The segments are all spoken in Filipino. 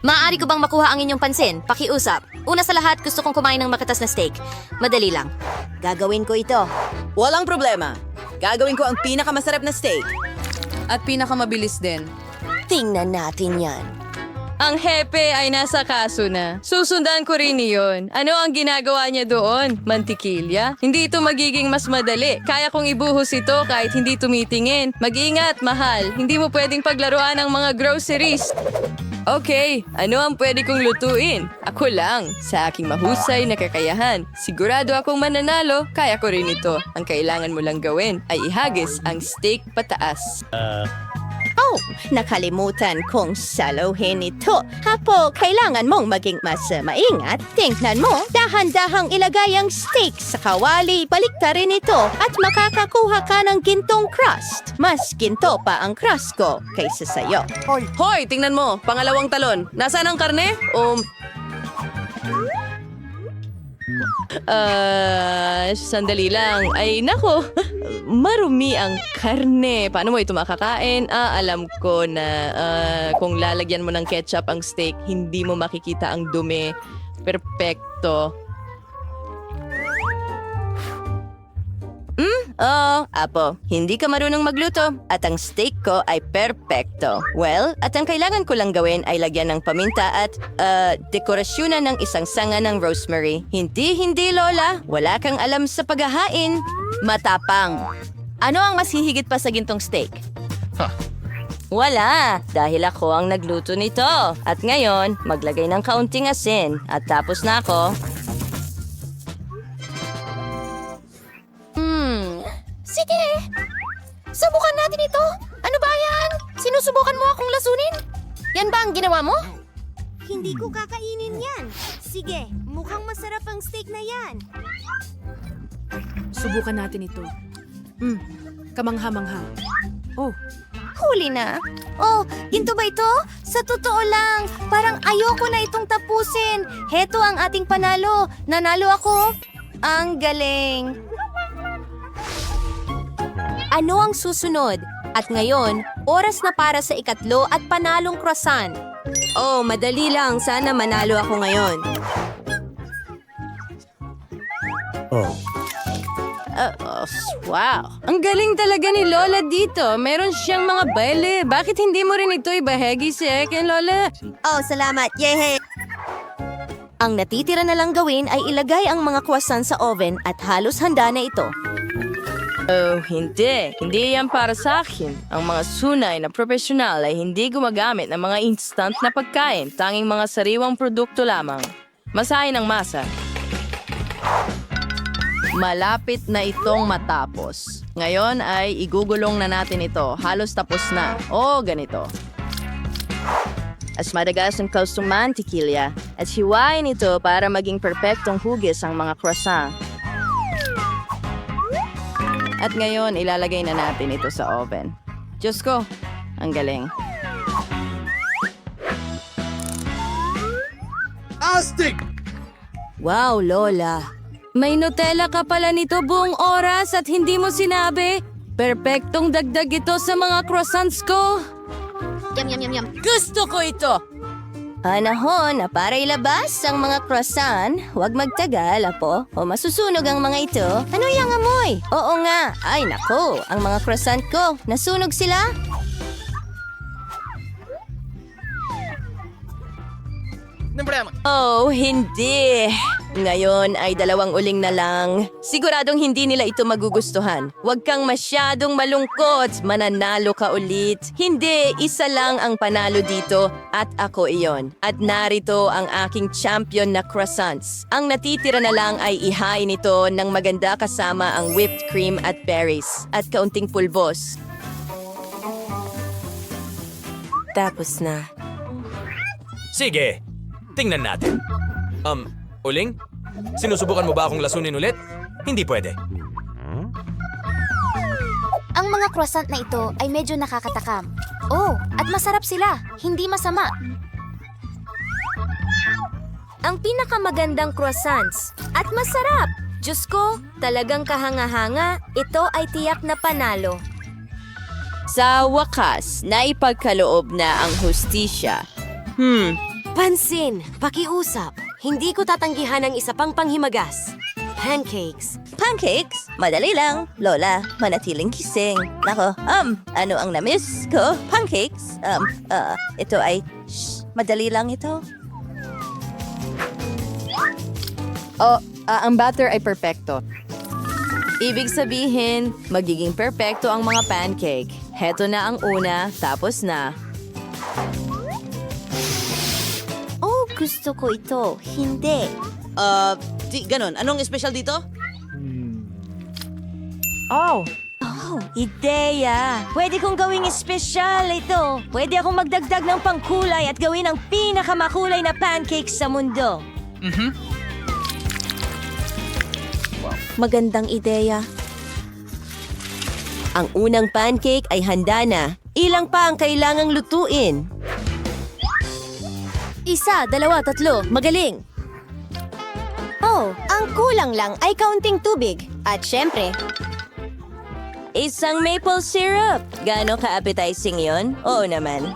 Maaari ko bang makuha ang inyong pansin? Pakiusap. Una sa lahat, gusto kong kumain ng makatas na steak. Madali lang. Gagawin ko ito. Walang problema. Gagawin ko ang pinakamasarap na steak. At pinakamabilis din. Tingnan natin yan. Ang hepe ay nasa kaso na. Susundan ko rin iyon. Ano ang ginagawa niya doon? Mantikilya? Hindi ito magiging mas madali. Kaya kong ibuhos ito kahit hindi tumitingin. Mag-ingat, mahal. Hindi mo pwedeng paglaruan ang mga groceries. Okay, ano ang pwede kong lutuin? Ako lang, sa aking mahusay na kakayahan. Sigurado akong mananalo, kaya ko rin ito. Ang kailangan mo lang gawin ay ihagis ang steak pataas. Oh, nakalimutan kong saluhin ito. Hapo, kailangan mong maging mas maingat. Tingnan mo, dahan-dahang ilagay ang steak sa kawali. Baliktarin ito at makakakuha ka ng gintong crust. Mas ginto pa ang crust ko kaysa sayo. Hoy, tingnan mo. Pangalawang talon. Nasaan ang karne? Sandali lang. Ay, nako. Marumi ang karne. Paano mo ito makakain? Alam ko na kung lalagyan mo ng ketchup ang steak, hindi mo makikita ang dumi. Perpekto. Apo, hindi ka marunong magluto at ang steak ko ay perpekto. Well, at ang kailangan ko lang gawin ay lagyan ng paminta at dekorasyonan ng isang sanga ng rosemary. Hindi, Lola. Wala kang alam sa paghahain. Matapang. Ano ang mas hihigit pa sa gintong steak? Wala, dahil ako ang nagluto nito. At ngayon, maglagay ng kaunting asin. At tapos na ako. Sige! Subukan natin ito! Ano ba yan? Sinusubukan mo akong lasunin? Yan ba ang ginawa mo? Hindi ko kakainin yan. Sige, mukhang masarap ang steak na yan. Subukan natin ito. Kamangha-mangha. Oh, Huli na. Oh, ginto ba ito? Sa totoo lang, parang ayoko na itong tapusin. Heto ang ating panalo. Nanalo ako. Ang galing. Ano ang susunod? At ngayon, oras na para sa ikatlo at panalong croissant. Oh, madali lang. Sana manalo ako ngayon. Wow! Ang galing talaga ni Lola dito. Meron siyang mga baile. Bakit hindi mo rin ito ibahagi sa akin, Lola? Oh, salamat. Yehe! Ang natitira na lang gawin ay ilagay ang mga croissant sa oven at halos handa na ito. Oh, hindi. Hindi yan para sa akin. Ang mga sunay na profesional ay hindi gumagamit ng mga instant na pagkain. Tanging mga sariwang produkto lamang. Masahin ang masa. Malapit na itong matapos. Ngayon ay igugulong na natin ito. Halos tapos na. Oh, ganito. As madagas ang kaustong mantikilya at hiwain ito para maging perpektong hugis ang mga croissant. At ngayon, ilalagay na natin ito sa oven. Diyos ko, ang galing. Wow, Lola. May Nutella ka pala nito buong oras at hindi mo sinabi. Perpektong dagdag ito sa mga croissants ko. Gusto ko ito! Panahon na para ilabas ang mga croissant. Huwag magtagal, apo. O masusunog ang mga ito. Ano yung amoy? Oo nga. Ay, nako. Ang mga croissant ko. Nasunog sila? Oh, hindi. Ngayon ay dalawang uling na lang. Siguradong hindi nila ito magugustuhan. Huwag kang masyadong malungkot. Mananalo ka ulit. Hindi, isa lang ang panalo dito at ako iyon. At narito ang aking champion na croissants. Ang natitira na lang ay ihain ito ng maganda kasama ang whipped cream at berries at kaunting pulbos. Tapos na. Sige, tingnan natin. Uling? Sinusubukan mo ba akong lasunin ulit? Hindi pwede. Ang mga croissant na ito ay medyo nakakatakam. Oh, at masarap sila. Hindi masama. Ang pinakamagandang croissants at masarap. Diyos ko, talagang kahanga-hanga. Ito ay tiyak na panalo. Sa wakas, naipagkaloob na ang hustisya. Pansin, pakiusap. Hindi ko tatanggihan ang isa pang panghimagas. Pancakes. Pancakes? Madali lang. Lola, manatiling gising. Nako, ano ang na-miss ko? Pancakes? Ito ay... Shh, madali lang ito. Ang batter ay perpekto. Ibig sabihin, magiging perpekto ang mga pancake. Heto na ang una, tapos na. Oh, gusto ko ito. Hindi. Ganon. Anong espesyal dito? Oh, ideya! Pwede kong gawing espesyal ito. Pwede akong magdagdag ng pangkulay at gawin ang pinakamakulay na pancakes sa mundo. Magandang ideya. Ang unang pancake ay handa na. Ilang pa ang kailangang lutuin? 1, 2, 3. Magaling. Oh, ang kulang lang ay kaunting tubig. At syempre, Isang maple syrup. Gaano ka-appetizing yon? Oo naman.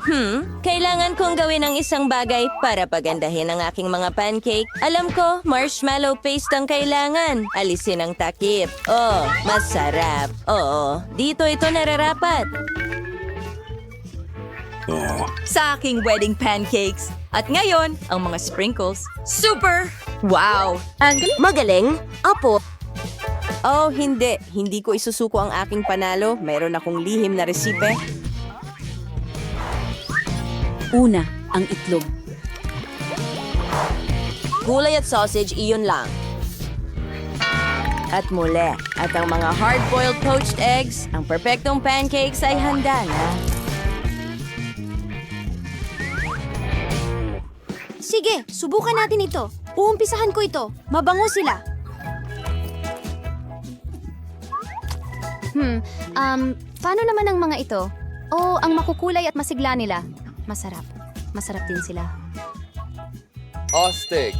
Kailangan kong gawin ang isang bagay para pagandahin ang aking mga pancake. Alam ko, marshmallow paste ang kailangan. Alisin ang takip. Oh, masarap. Oo, dito ito nararapat. Sa aking wedding pancakes. At ngayon, ang mga sprinkles. Super! Wow! Magaling? Apo. Oh, hindi. Hindi ko isusuko ang aking panalo. Mayroon akong lihim na resipe. Una, ang itlog. Gulay at sausage, iyon lang. At muli, at ang mga hard-boiled poached eggs, ang perpektong pancakes ay handa na. sige, subukan natin ito. Uumpisahan ko ito. Mabango sila. Paano naman ang mga ito? Oh, ang makukulay at masigla nila. Masarap. Masarap din sila. Ostig.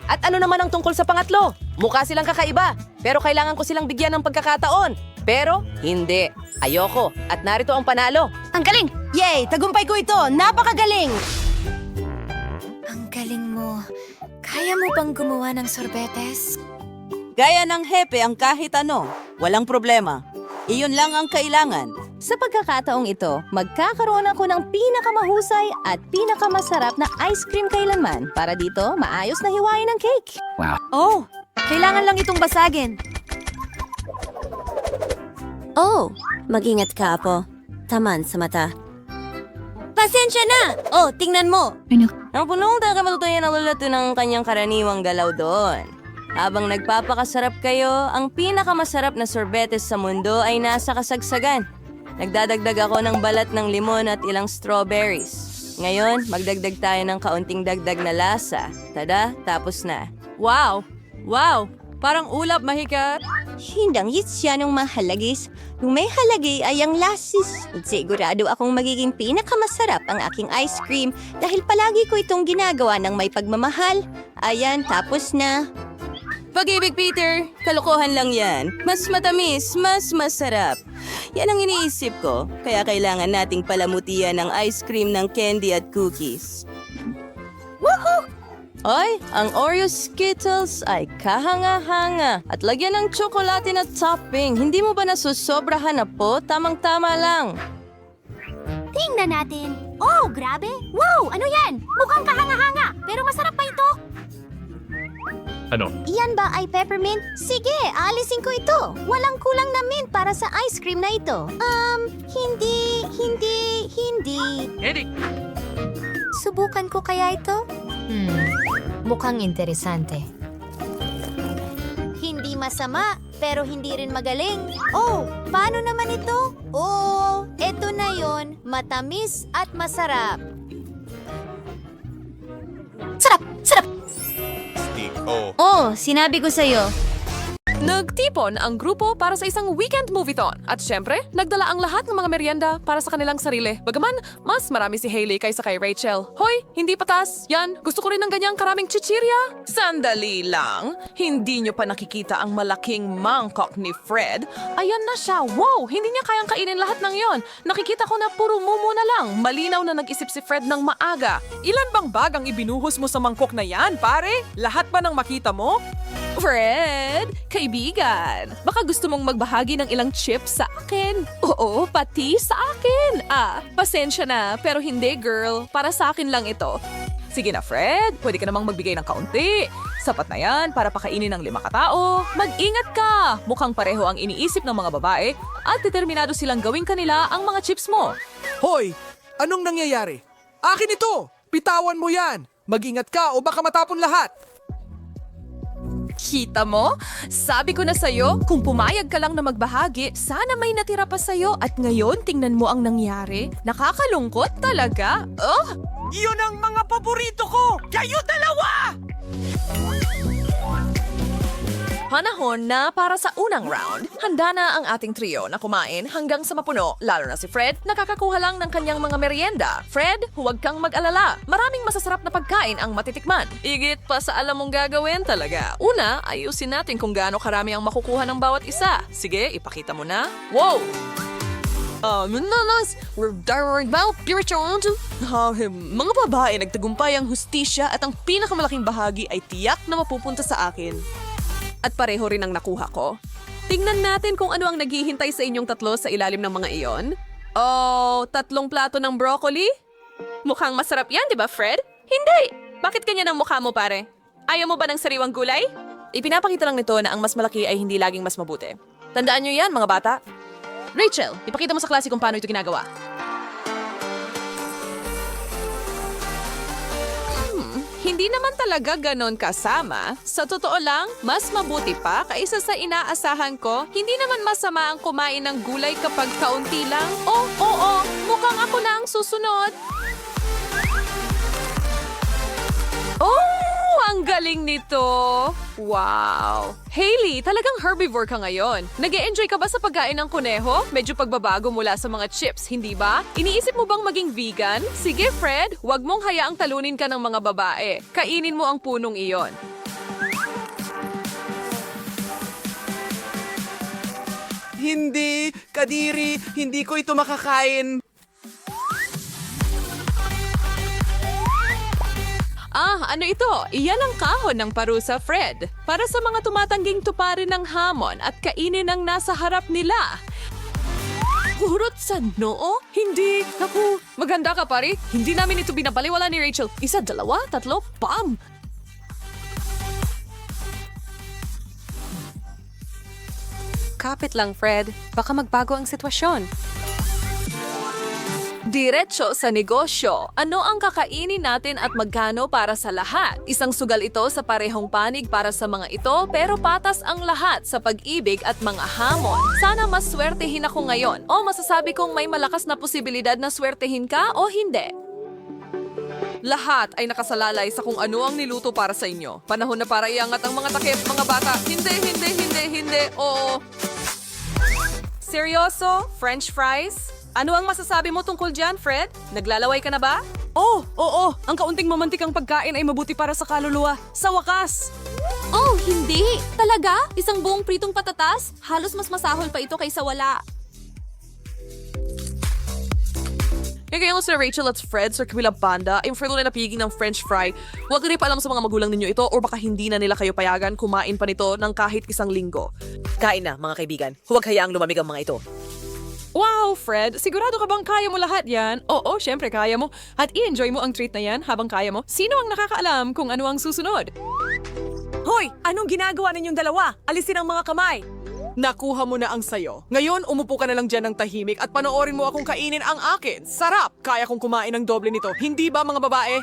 At ano naman ang tungkol sa pangatlo? Mukha silang kakaiba, pero kailangan ko silang bigyan ng pagkakataon. Pero, hindi. Ayoko. At narito ang panalo. Ang galing! Yay! Tagumpay ko ito! Napakagaling! Ang galing mo. Kaya mo bang gumawa ng sorbetes? Gaya ng hepe ang kahit ano. Walang problema. Iyon lang ang kailangan. Sa pagkakataong ito, magkakaroon ako ng pinakamahusay at pinakamasarap na ice cream kailanman para dito maayos na hiwain ng cake. Oh, kailangan lang itong basagin. Oh, mag-ingat ka po. Taman sa mata. Pasensya na! Oh, tingnan mo. Ang punong taga-matutuyan na lulato ng kanyang karaniwang galaw doon. Habang nagpapakasarap kayo, ang pinakamasarap na sorbetes sa mundo ay nasa kasagsagan. Nagdadagdag ako ng balat ng limon at ilang strawberries. Ngayon, magdagdag tayo ng kaunting dagdag na lasa. Tada, tapos na. Wow! Wow! Parang ulap mahika. Hindang yan ng mahalagis. Yung may halagi ay ang lasis. Sigurado akong magiging pinakamasarap ang aking ice cream dahil palagi ko itong ginagawa ng may pagmamahal. Ayan, tapos na. Pag-ibig, Peter. Kalokohan lang yan. Mas matamis, mas masarap. Yan ang iniisip ko. Kaya kailangan nating palamutian ng ice cream ng candy at cookies. Ay, ang Oreo Skittles ay kahanga-hanga. At lagyan ng tsokolate na topping. Hindi mo ba nasusobrahan na po? Tamang-tama lang. Tingnan natin. Oh, grabe! Wow! Ano yan? Mukhang kahanga-hanga. Pero masarap pa ito. Ano? Iyan ba ay peppermint? Sige, alisin ko ito. Walang kulang na mint para sa ice cream na ito. Hindi. Subukan ko kaya ito? Mukhang interesante. Hindi masama, pero hindi rin magaling. Oh, paano naman ito? Oh, eto na yon, matamis at masarap. Sarap! Sarap! Oh. Oh, sinabi ko sa'yo. Nagtipon ang grupo para sa isang weekend movie-thon. At syempre, nagdala ang lahat ng mga merienda para sa kanilang sarili. Bagaman, mas marami si Hailey kaysa kay Rachel. Hoy, hindi patas. Yan, gusto ko rin ng ganyang karaming chichirya. Sandali lang. Hindi nyo pa nakikita ang malaking mangkok ni Fred? Ayan na siya. Wow! Hindi niya kayang kainin lahat ng yon. Nakikita ko na puro mumu na lang. Malinaw na nag-isip si Fred ng maaga. Ilan bang bag ang ibinuhos mo sa mangkok na yan, pare? Lahat ba ng makita mo? Fred, kaibigan, baka gusto mong magbahagi ng ilang chips sa akin? Oo, pati sa akin. Pasensya na, pero hindi girl. Para sa akin lang ito. Sige na, Fred. Pwede ka namang magbigay ng kaunti. Sapat na yan para pakainin ng 5 katao. Mag-ingat ka! Mukhang pareho ang iniisip ng mga babae at determinado silang gawing kanila ang mga chips mo. Hoy! Anong nangyayari? Akin ito! Pitawan mo yan! Mag-ingat ka o baka matapon lahat! Kita mo? Sabi ko na sa'yo, kung pumayag ka lang na magbahagi, sana may natira pa sa'yo at ngayon tingnan mo ang nangyari. Nakakalungkot talaga. Oh! Iyon ang mga paborito ko! Kayo dalawa! Panahon na para sa unang round. Handa na ang ating trio na kumain hanggang sa mapuno, lalo na si Fred, nakakakuha lang ng kanyang mga merienda. Fred, huwag kang mag-alala. Maraming masasarap na pagkain ang matitikman. Igit pa sa alam mong gagawin talaga. Una, ayusin natin kung gaano karami ang makukuha ng bawat isa. Sige, ipakita mo na. Wow! We're direct about spiritual. Mga babae, nagtagumpay ang hustisya at ang pinakamalaking bahagi ay tiyak na mapupunta sa akin. At pareho rin ang nakuha ko. Tingnan natin kung ano ang naghihintay sa inyong tatlo sa ilalim ng mga iyon. Oh, 3 plato ng broccoli? Mukhang masarap yan, di ba, Fred? Hindi! Bakit ganyan ang mukha mo, pare? Ayaw mo ba ng sariwang gulay? Ipinapakita lang nito na ang mas malaki ay hindi laging mas mabuti. Tandaan nyo yan, mga bata. Rachel, ipakita mo sa klase kung paano ito ginagawa. Hindi naman talaga ganon kasama. Sa totoo lang, mas mabuti pa kaysa sa inaasahan ko. Hindi naman masama ang kumain ng gulay kapag kaunti lang. Oo, mukhang ako na ang susunod. Oh, ang galing nito! Wow! Hailey, talagang herbivore ka ngayon. Nag-e-enjoy ka ba sa pagkain ng kuneho? Medyo pagbabago mula sa mga chips, hindi ba? Iniisip mo bang maging vegan? Sige, Fred, huwag mong hayaang talunin ka ng mga babae. Kainin mo ang punong iyon. Hindi! Kadiri! Hindi ko ito makakain! Ano ito? Iyan ang kahon ng parusa, Fred. Para sa mga tumatangging tuparin ng hamon at kainin ang nasa harap nila. Hurot sa noo? Hindi. Naku, maganda ka, pare. Hindi namin ito binabaliwala ni Rachel. 1, 2, 3, bam! Kapit lang, Fred. Baka magbago ang sitwasyon. Diretso sa negosyo. Ano ang kakainin natin at magkano para sa lahat? Isang sugal ito sa parehong panig para sa mga ito, pero patas ang lahat sa pag-ibig at mga hamon. Sana mas swertehin ako ngayon. O masasabi kong may malakas na posibilidad na swertehin ka o hindi. Lahat ay nakasalalay sa kung ano ang niluto para sa inyo. Panahon na para iangat ang mga takip, mga bata. Hindi. Oo. Seryoso? French fries? Ano ang masasabi mo tungkol dyan, Fred? Naglalaway ka na ba? Oo. Ang kaunting mamantikang pagkain ay mabuti para sa kaluluwa. Sa wakas! Oh, hindi! Talaga? Isang buong pritong patatas? Halos mas masahol pa ito kaysa wala. Kaya nga sila Rachel at Fred sa kabilang banda ay farlo na napiging ng French fry. Huwag rin pa alam sa mga magulang ninyo ito or baka hindi na nila kayo payagan kumain pa nito ng kahit 1 linggo. Kain na, mga kaibigan. Huwag hayaang lumamig ang mga ito. Wow, Fred! Sigurado ka bang kaya mo lahat yan? Oo, syempre kaya mo. At i-enjoy mo ang treat na yan habang kaya mo. Sino ang nakakaalam kung ano ang susunod? Hoy! Anong ginagawa ninyong dalawa? Alisin ang mga kamay! Nakuha mo na ang sayo. Ngayon, umupo ka na lang dyan ng tahimik at panoorin mo akong kainin ang akin. Sarap! Kaya kong kumain ng doble nito. Hindi ba, mga babae?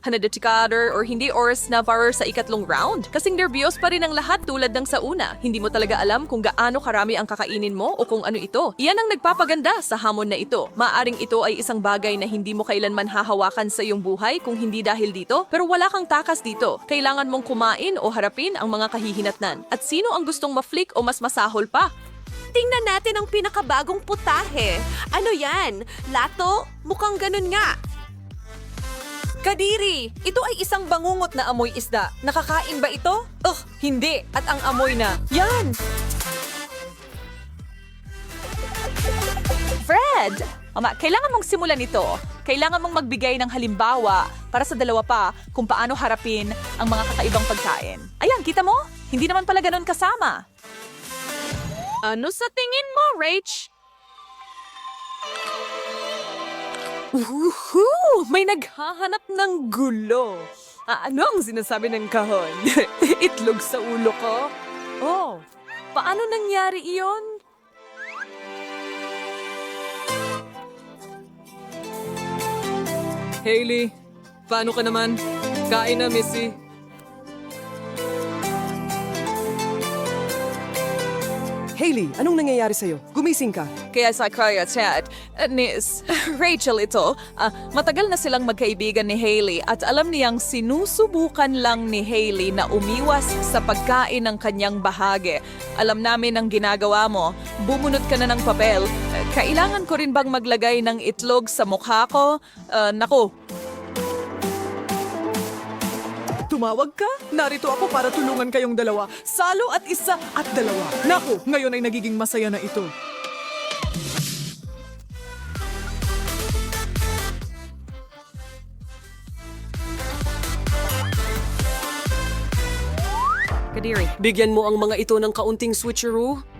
Hanadetikader or hindi oras na para sa ikatlong round. Kasing nervyos pa rin ang lahat tulad ng sa una. Hindi mo talaga alam kung gaano karami ang kakainin mo o kung ano ito. Iyan ang nagpapaganda sa hamon na ito. Maaring ito ay isang bagay na hindi mo kailanman hahawakan sa iyong buhay kung hindi dahil dito, pero wala kang takas dito. Kailangan mong kumain o harapin ang mga kahihinatnan. At sino ang gustong ma-flick o mas masahol pa? Tingnan natin ang pinakabagong putahe. Ano yan? Lato? Mukhang ganun nga. Kadiri! Ito ay isang bangungot na amoy isda. Nakakain ba ito? Hindi. At ang amoy na, yan! Fred! Kailangan mong simulan ito. Kailangan mong magbigay ng halimbawa para sa dalawa pa kung paano harapin ang mga kakaibang pagkain. Ayan, kita mo? Hindi naman pala ganun kasama. Ano sa tingin mo, Rach? Woohoo! May naghahanap ng gulo. Ano ang sinasabi ng kahon? Itlog sa ulo ko? Oh, paano nangyari iyon? Hailey, paano ka naman? Kain na, Missy. Hailey, anong nangyayari sa'yo? Gumising ka. Kaya sa kaya chat, Nis, Rachel ito, matagal na silang magkaibigan ni Hailey at alam niyang sinusubukan lang ni Hailey na umiwas sa pagkain ng kanyang bahagi. Alam namin ang ginagawa mo, bumunot ka na ng papel. Kailangan ko rin bang maglagay ng itlog sa mukha ko? Naku, Tumawag ka? Narito ako para tulungan kayong dalawa. Salo at isa at dalawa. Naku, ngayon ay nagiging masaya na ito. Kadiri. Bigyan mo ang mga ito ng kaunting switcheroo.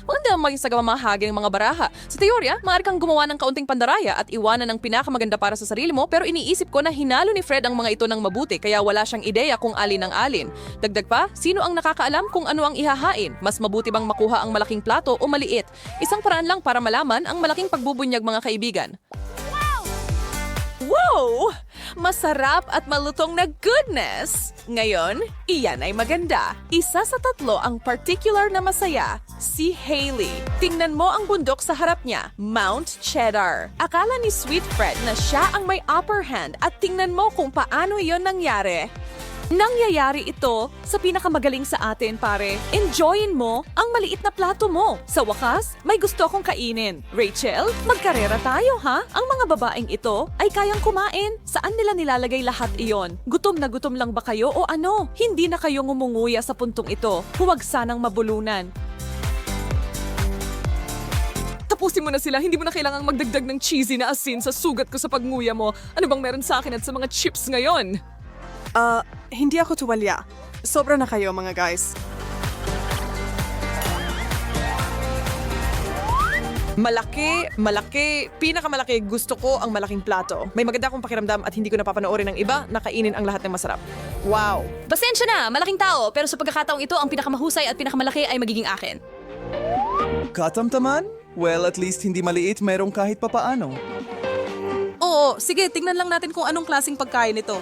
Maganda maging sa mamahagi ng mga baraha. Sa teorya, maaari kang gumawa ng kaunting pandaraya at iwanan ang pinakamaganda para sa sarili mo, pero iniisip ko na hinalo ni Fred ang mga ito ng mabuti kaya wala siyang ideya kung alin ang alin. Dagdag pa, sino ang nakakaalam kung ano ang ihahain? Mas mabuti bang makuha ang malaking plato o maliit? Isang paraan lang para malaman ang malaking pagbubunyag, mga kaibigan. Wow! Masarap at malutong na goodness! Ngayon, iyan ay maganda. Isa sa tatlo ang particular na masaya, si Hailey. Tingnan mo ang bundok sa harap niya, Mount Cheddar. Akala ni Sweet Fred na siya ang may upper hand at tingnan mo kung paano iyon nangyari. Nangyayari ito sa pinakamagaling sa atin, pare. Enjoyin mo ang maliit na plato mo. Sa wakas, may gusto akong kainin. Rachel, magkarera tayo, ha? Ang mga babaeng ito ay kayang kumain. Saan nila nilalagay lahat iyon? Gutom na gutom lang ba kayo o ano? Hindi na kayo ngumunguya sa puntong ito. Huwag sanang mabulunan. Tapusin mo na sila. Hindi mo na kailangang magdagdag ng cheesy na asin sa sugat ko sa pagnguya mo. Ano bang meron sa akin at sa mga chips ngayon? Hindi ako tuwalya. Sobra na kayo, mga guys. Malaki, pinakamalaki. Gusto ko ang malaking plato. May maganda akong pakiramdam at hindi ko napapanoorin ng iba na kainin ang lahat ng masarap. Wow! Pasensya na, malaking tao, pero sa pagkakataong ito, ang pinakamahusay at pinakamalaki ay magiging akin. Katamtaman? Well, at least hindi maliit, merong kahit papaano. Oo, sige, tingnan lang natin kung anong klaseng pagkain ito.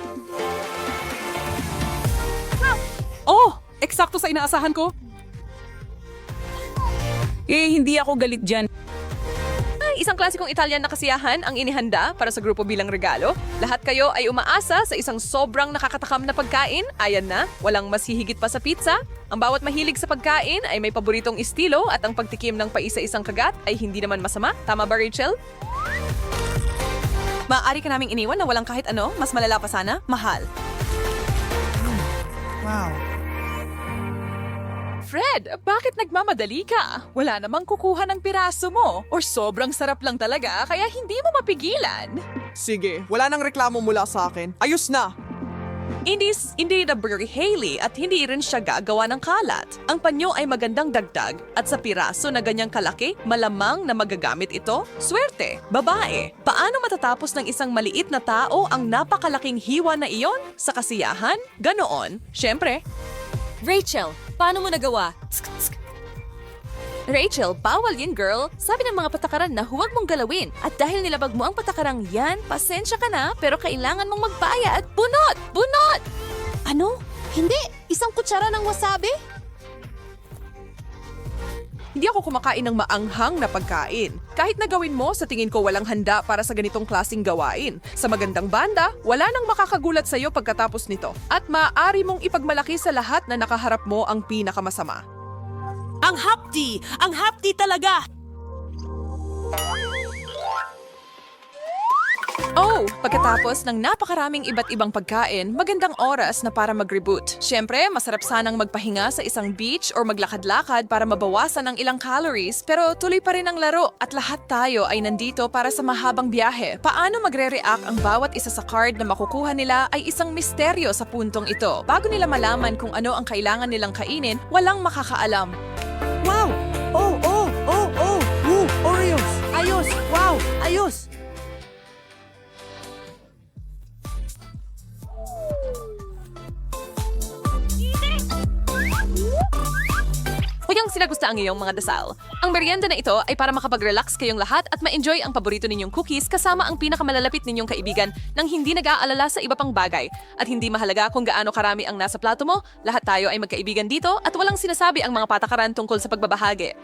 Oh, eksakto sa inaasahan ko. Hindi ako galit dyan. Isang klasikong Italian na kasiyahan ang inihanda para sa grupo bilang regalo. Lahat kayo ay umaasa sa isang sobrang nakakatakam na pagkain. Ayan na, walang mas hihigit pa sa pizza. Ang bawat mahilig sa pagkain ay may paboritong estilo at ang pagtikim ng paisa-isang kagat ay hindi naman masama. Tama ba, Rachel? Maaari ka naming iniwan na walang kahit ano, mas malala pa sana, mahal. Wow. Fred, bakit nagmamadali ka? Wala namang kukuha ng piraso mo. Or sobrang sarap lang talaga, kaya hindi mo mapigilan. Sige, wala nang reklamo mula sa akin. Ayos na! Hindi na Burger Hailey at hindi rin siya gagawa ng kalat. Ang panyo ay magandang dagdag at sa piraso na ganyang kalaki, malamang na magagamit ito. Swerte, babae. Paano matatapos ng isang maliit na tao ang napakalaking hiwa na iyon? Sa kasiyahan? Ganoon. Siyempre. Rachel, paano mo nagawa? Rachel, bawal yun, girl. Sabi ng mga patakaran na huwag mong galawin. At dahil nilabag mo ang patakarang yan, pasensya ka na, pero kailangan mong magbayad. Bunot! Bunot! Ano? Hindi! Isang kutsara ng wasabi? Hindi ako kumakain ng maanghang na pagkain. Kahit na gawin mo, sa tingin ko walang handa para sa ganitong klaseng gawain. Sa magandang banda, wala nang makakagulat sa'yo pagkatapos nito. At maaari mong ipagmalaki sa lahat na nakaharap mo ang pinakamasama. Ang hapdi! Ang hapdi talaga! Oh, pagkatapos ng napakaraming iba't ibang pagkain, magandang oras na para mag-reboot. Siyempre, masarap sanang magpahinga sa isang beach or maglakad-lakad para mabawasan ang ilang calories, pero tuloy pa rin ang laro at lahat tayo ay nandito para sa mahabang biyahe. Paano magre-react ang bawat isa sa card na makukuha nila ay isang misteryo sa puntong ito. Bago nila malaman kung ano ang kailangan nilang kainin, walang makakaalam. Wow! Oh! Woo! Oreos! Ayos! Wow! Ayos! Huyang sinagusta ang iyong mga dasal. Ang merienda na ito ay para makapag-relax kayong lahat at ma-enjoy ang paborito ninyong cookies kasama ang pinakamalalapit ninyong kaibigan nang hindi nag-aalala sa iba pang bagay. At hindi mahalaga kung gaano karami ang nasa plato mo, lahat tayo ay magkaibigan dito at walang sinasabi ang mga patakaran tungkol sa pagbabahagi.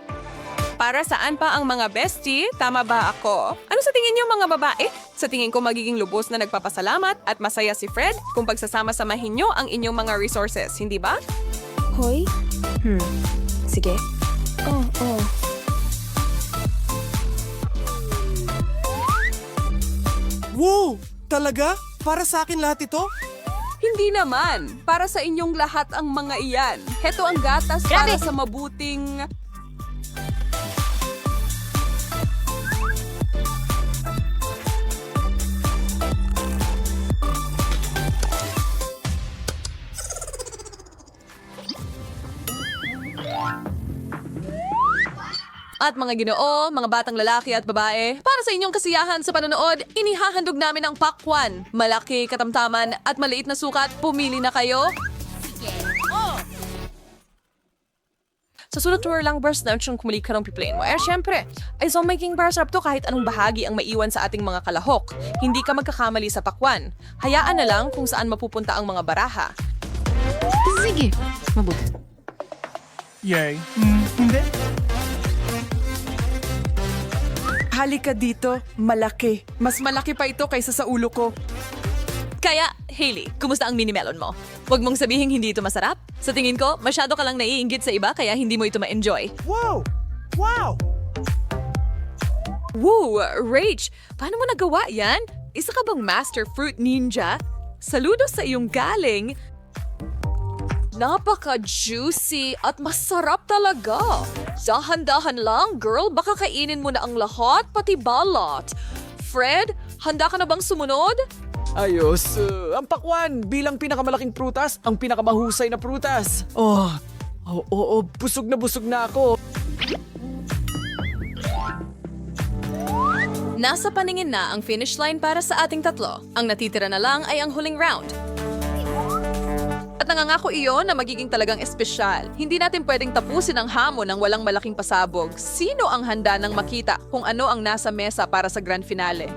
Para saan pa ang mga bestie? Tama ba ako? Ano sa tingin niyo mga babae? Sa tingin ko magiging lubos na nagpapasalamat at masaya si Fred kung pagsasama-samahin niyo ang inyong mga resources, hindi ba? Hoy? Sige. Wow! Talaga? Para sa akin lahat ito? Hindi naman. Para sa inyong lahat ang mga iyan. Heto ang gatas para sa mabuting... At mga Ginoo, mga batang lalaki at babae, para sa inyong kasiyahan sa panonood, inihahandog namin ang pakwan. Malaki, katamtaman at maliit na sukat, pumili na kayo. Sa sunod tour lang burst na siyang kumuli ka ng piplain mo. Siyempre, ay so making bar sarap to kahit anong bahagi ang maiwan sa ating mga kalahok. Hindi ka magkakamali sa pakwan. Hayaan na lang kung saan mapupunta ang mga baraha. Sige, mabuti. Yay. Hindi. Halika dito, malaki. Mas malaki pa ito kaysa sa ulo ko. Kaya, Hailey, kumusta ang mini melon mo? Huwag mong sabihin hindi ito masarap. Sa tingin ko, masyado ka lang naiinggit sa iba kaya hindi mo ito ma-enjoy. Wow! Wow! Woo! Rach, paano mo nagawa yan? Isa ka bang master fruit ninja? Saludo sa iyong galing. Napaka-juicy at masarap talaga. Dahan-dahan lang, girl. Baka kainin mo na ang lahat, pati balat. Fred, handa ka na bang sumunod? Ayos. Ang pakwan bilang pinakamalaking prutas, ang pinakamahusay na prutas. Busog na ako. Nasa paningin na ang finish line para sa ating tatlo. Ang natitira na lang ay ang huling round. At nangangako iyon na magiging talagang espesyal. Hindi natin pwedeng tapusin ang hamon ng walang malaking pasabog. Sino ang handa nang makita kung ano ang nasa mesa para sa grand finale?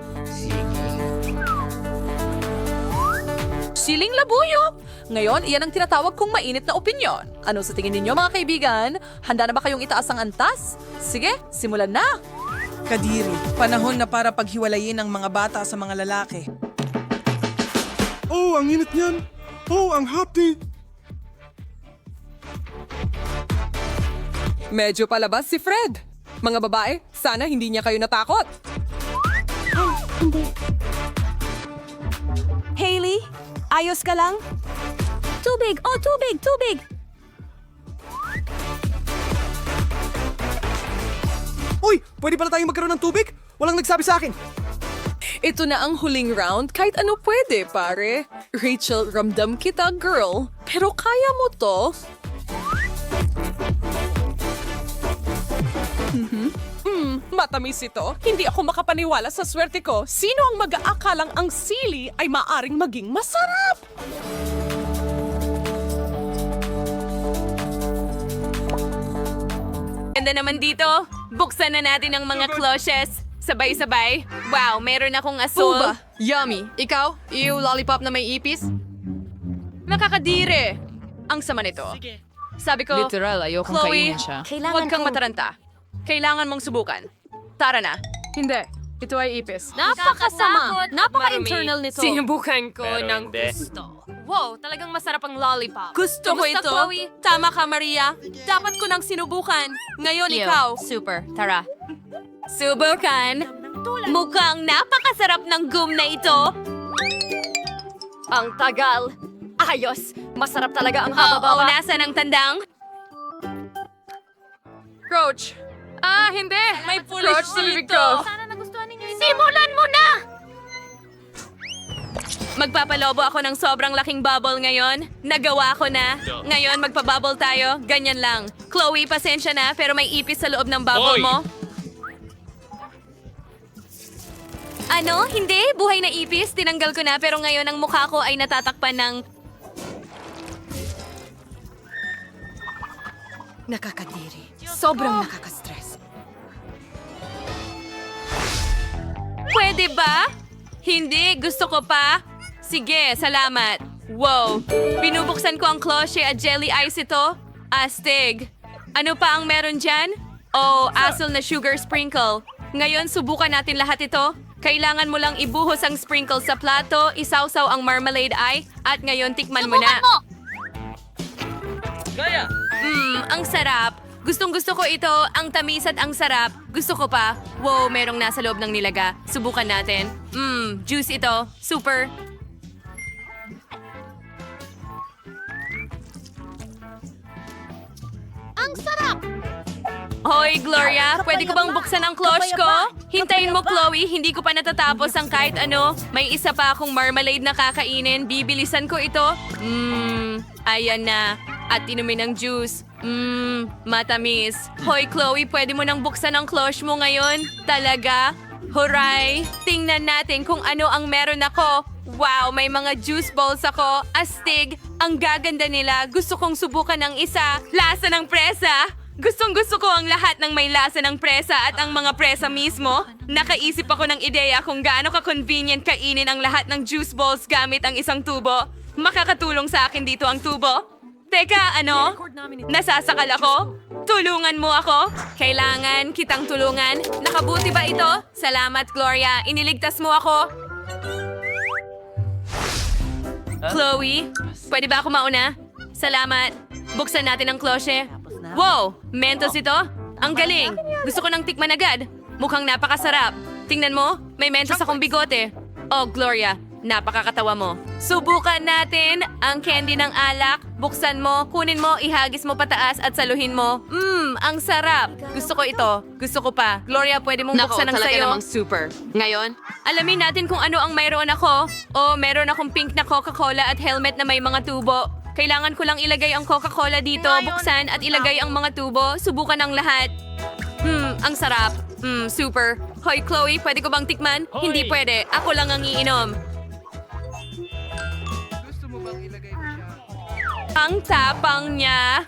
Siling labuyo! Ngayon, iyan ang tinatawag kong mainit na opinyon. Ano sa tingin ninyo mga kaibigan? Handa na ba kayong itaas ang antas? Sige, simulan na! Kadiri, panahon na para paghiwalayin ang mga bata sa mga lalaki. Oh, ang init niyan. Oh, ang hapdi. Medyo palabas si Fred. Mga babae, sana hindi niya kayo natakot. Hailey, ayos ka lang? Tubig! Oh, tubig! Tubig! Uy, pwede pala tayong magkaroon ng tubig? Walang nagsabi sa akin. Ito na ang huling round, kahit ano pwede, pare. Rachel, ramdam kita, girl. Pero kaya mo to? Matamis ito. Hindi ako makapaniwala sa swerte ko. Sino ang mag-aakalang ang sili ay maaring maging masarap? ganda naman dito. Buksan na natin ang mga cloches. Sabay-sabay. Wow, meron akong asul. Uba! Yummy! Ikaw? Ew, lollipop na may ipis? Nakakadire! Ang sama nito. Sabi ko, Literal, ayokong Chloe, kainin siya. huwag kang mataranta. Kailangan mong subukan. Tara na. Hindi. Ito ay ipis. Napakasama! Napaka-internal nito. Sinubukan ko Pero ng hindi. gusto. Wow, talagang masarap ang lollipop. Gusto ko Kamusta, ito. Chloe? Tama ka, Maria. Dapat ko nang sinubukan. Ngayon ikaw. Super. Tara. Subukan. Mukhang napakasarap ng gum na ito. Ang tagal. Ayos. Masarap talaga ang Oo, haba-baba. nasa ng tandang. Roach! Hindi! May foolish Roach sa bibig dito. ko. Simulan mo na! Magpapalobo ako ng sobrang laking bubble ngayon. Nagawa ko na. Ngayon, magpa-bubble tayo. Ganyan lang. Chloe, pasensya na, pero may ipis sa loob ng bubble Hoy! mo. Ano? Hindi? Buhay na ipis? Tinanggal ko na, pero ngayon ang mukha ko ay natatakpan ng... Nakakadiri. Sobrang nakaka-stress. Pwede ba? Hindi, gusto ko pa. Sige, salamat. Wow, binubuksan ko ang cloche at jelly ice ito. Astig. Ano pa ang meron dyan? Oh, asul na sugar sprinkle. Ngayon, subukan natin lahat ito. Kailangan mo lang ibuhos ang sprinkle sa plato, isawsaw ang marmalade ay, at ngayon tikman mo na. Ang sarap. Gustong-gusto ko ito, ang tamis at ang sarap. Gusto ko pa. Wow, merong nasa loob ng nilaga. Subukan natin. Juice ito. Super. Ang sarap! Hoy, Gloria, pwede ko bang buksan ang cloche ko? Hintayin mo, Chloe, hindi ko pa natatapos ang kahit ano. May isa pa akong marmalade na kakainin. Bibilisan ko ito. Ayan na. At inumin ng juice. Matamis. Hoy, Chloe, pwede mo nang buksan ang cloche mo ngayon? Talaga? Huray! Tingnan natin kung ano ang meron ako. Wow, may mga juice balls ako. Astig. Ang gaganda nila. Gusto kong subukan ng isa. Lasa ng presa. Gustong-gusto ko ang lahat ng may lasa ng presa at ang mga presa mismo. Nakaisip ako ng ideya kung gaano ka-convenient kainin ang lahat ng juice balls gamit ang isang tubo. Makakatulong sa akin dito ang tubo. Teka, ano? Nasasakal ako? Tulungan mo ako? Kailangan kitang tulungan. Nakabuti ba ito? Salamat, Gloria. Iniligtas mo ako. Chloe, pwede ba ako mauna? Salamat. Buksan natin ang cloche. Wow! Mentos ito? Ang galing! Gusto ko nang tikman agad. Mukhang napakasarap. Tingnan mo, may mentos akong bigote. Oh, Gloria, napakakatawa mo. Subukan natin ang candy ng alak. Buksan mo, kunin mo, ihagis mo pataas at saluhin mo. Ang sarap. Gusto ko ito. Gusto ko pa. Gloria, pwede mong buksan ang sayo. super. Ngayon? Alamin natin kung ano ang mayroon ako. Oh, meron akong pink na Coca-Cola at helmet na may mga tubo. Kailangan ko lang ilagay ang Coca-Cola dito, buksan at ilagay ang mga tubo. Subukan ang lahat. Ang sarap. Super. Hoy, Chloe, pwede ko bang tikman? Hindi pwede. Ako lang ang iinom. Ang tapang niya.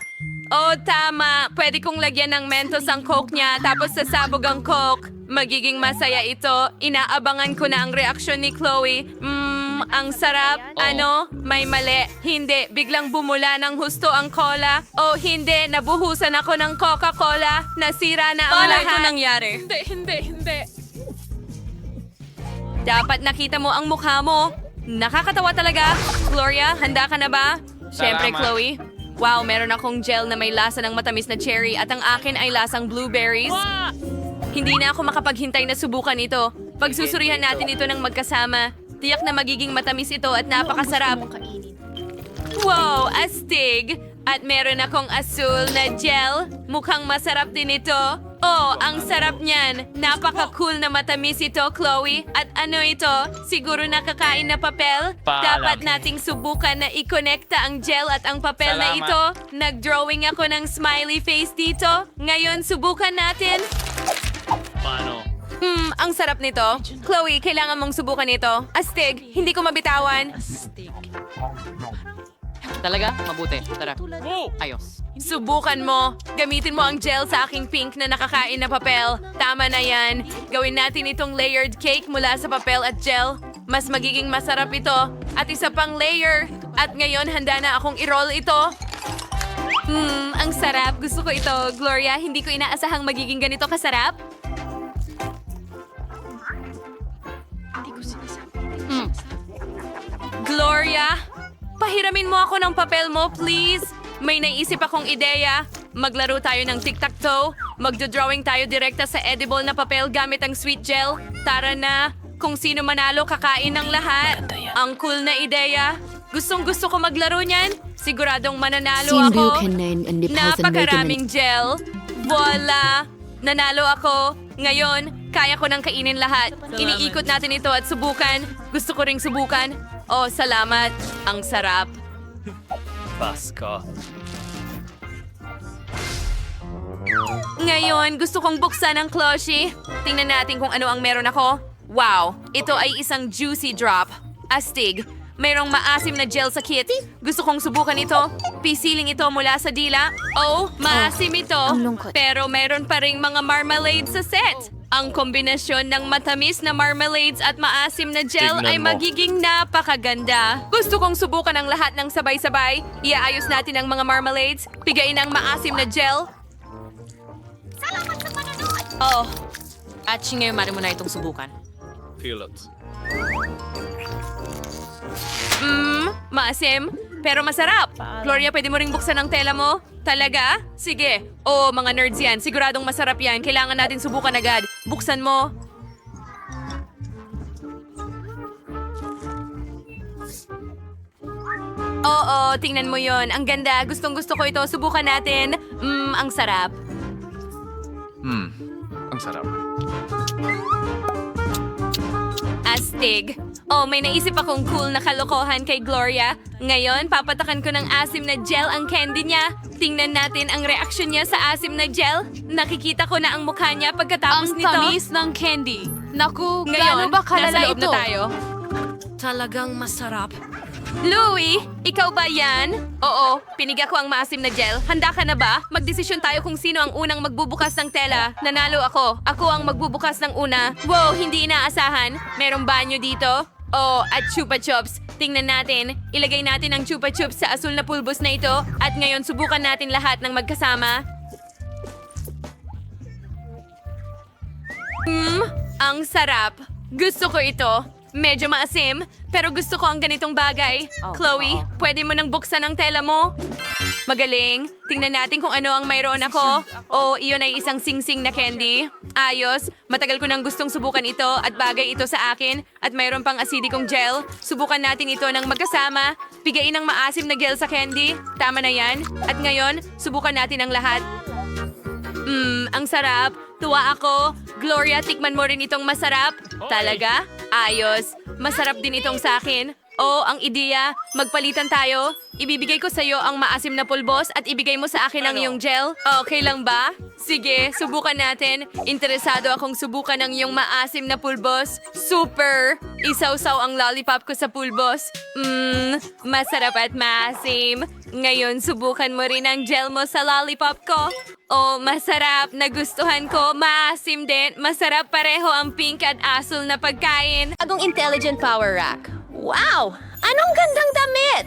Oh, tama. Pwede kong lagyan ng Mentos ang Coke niya, tapos sasabog ang Coke. Magiging masaya ito. Inaabangan ko na ang reaksyon ni Chloe. Ang sarap. Ano? May mali. Hindi. Biglang bumula ng husto ang cola. Oh, hindi. Nabuhusan ako ng Coca-Cola. Nasira na ang lahat. Paano ito nangyari? Hindi. Dapat nakita mo ang mukha mo. Nakakatawa talaga. Gloria, handa ka na ba? Siyempre, Chloe. Wow, meron akong gel na may lasa ng matamis na cherry at ang akin ay lasang blueberries. Hindi na ako makapaghintay na subukan ito. Pagsusurihan natin ito ng magkasama. Tiyak na magiging matamis ito at napakasarap. Wow, astig! At meron akong asul na gel. Mukhang masarap din ito. Oh, ang sarap niyan. Napaka-cool na matamis ito, Chloe. At ano ito? Siguro nakakain na papel? Dapat nating subukan na i-connecta ang gel at ang papel na ito. Nag-drawing ako ng smiley face dito. Ngayon, subukan natin. Ang sarap nito. Chloe, kailangan mong subukan ito. Astig, hindi ko mabitawan. Talaga? Mabuti. Tara. Ayos. Subukan mo. Gamitin mo ang gel sa aking pink na nakakain na papel. Tama na yan. Gawin natin itong layered cake mula sa papel at gel. Mas magiging masarap ito. At isa pang layer. At ngayon, handa na akong i-roll ito. Ang sarap. Gusto ko ito. Gloria, hindi ko inaasahang magiging ganito kasarap. Gloria, pahiramin mo ako ng papel mo, please. May naisip akong ideya. Maglaro tayo ng tic-tac-toe. Magdodrawing tayo direkta sa edible na papel gamit ang sweet gel. Tara na. Kung sino manalo, kakain ng lahat. Ang cool na ideya. Gustong-gusto ko maglaro niyan. Siguradong mananalo ako. Napakaraming gel. Voila! Nanalo ako. Ngayon, kaya ko nang kainin lahat. Iniikot natin ito at subukan. Gusto ko ring subukan. Oh, salamat. Ang sarap. Pasko. Ngayon, gusto kong buksan ang plushie. Tingnan natin kung ano ang meron ako. Wow! Ito ay isang juicy drop. Astig. Mayroong maasim na gel sa kit. Gusto kong subukan ito. Pisiling ito mula sa dila. Oh, maasim ito. Pero mayroon pa ring mga marmalade sa set. Ang kombinasyon ng matamis na marmalades at maasim na gel Tignan ay mo. magiging napakaganda. Gusto kong subukan ang lahat ng sabay-sabay. Iaayos natin ang mga marmalades. Pigain ang maasim na gel. Oh, at ngayon mari mo na itong subukan. Pilots. Maasim, pero masarap. Gloria, pwede mo ring buksan ang tela mo? Talaga? Sige. Oo, mga nerds yan. Siguradong masarap yan. Kailangan natin subukan agad. Buksan mo. Oo, tingnan mo yon. Ang ganda. Gustong-gusto ko ito. Subukan natin. Ang sarap. Ang sarap. Astig. Oh, may naisip akong cool na kalokohan kay Gloria. Ngayon, papatakan ko ng asim na gel ang candy niya. Tingnan natin ang reaksyon niya sa asim na gel. Nakikita ko na ang mukha niya pagkatapos nito. Ang tamis ng candy. Naku, Ngayon, gaano ba kalala nasa loob ito? na tayo. Talagang masarap. Louie, ikaw ba yan? Oo, piniga ko ang maasim na gel. Handa ka na ba? Magdesisyon tayo kung sino ang unang magbubukas ng tela. Nanalo ako. Ako ang magbubukas ng una. Wow, hindi inaasahan. Merong banyo dito. Oh, at Chupa Chups. Tingnan natin. Ilagay natin ang Chupa Chups sa asul na pulbos na ito. At ngayon, subukan natin lahat ng magkasama. Ang sarap. Gusto ko ito. Medyo maasim, pero gusto ko ang ganitong bagay. Chloe, pwede mo nang buksan ang tela mo? Magaling. Tingnan natin kung ano ang mayroon ako. O, iyon ay isang singsing na candy. Ayos. Matagal ko nang gustong subukan ito at bagay ito sa akin. At mayroon pang asidikong gel. Subukan natin ito ng magkasama. Pigain ang maasim na gel sa candy. Tama na yan. At ngayon, subukan natin ang lahat. Ang sarap. Tuwa ako. Gloria, tikman mo rin itong masarap. Talaga? Ayos. Masarap din itong sa akin. Oh, ang ideya. Magpalitan tayo. Ibibigay ko sa'yo ang maasim na pulbos at ibigay mo sa akin ang iyong gel. Okay lang ba? Sige, subukan natin. Interesado akong subukan ang iyong maasim na pulbos. Super! Isaw-saw ang lollipop ko sa pulbos. Masarap at maasim. Ngayon, subukan mo rin ang gel mo sa lollipop ko. Oh, masarap. Nagustuhan ko. Maasim din. Masarap pareho ang pink at asul na pagkain. Agong intelligent power rack. Wow! Anong gandang damit!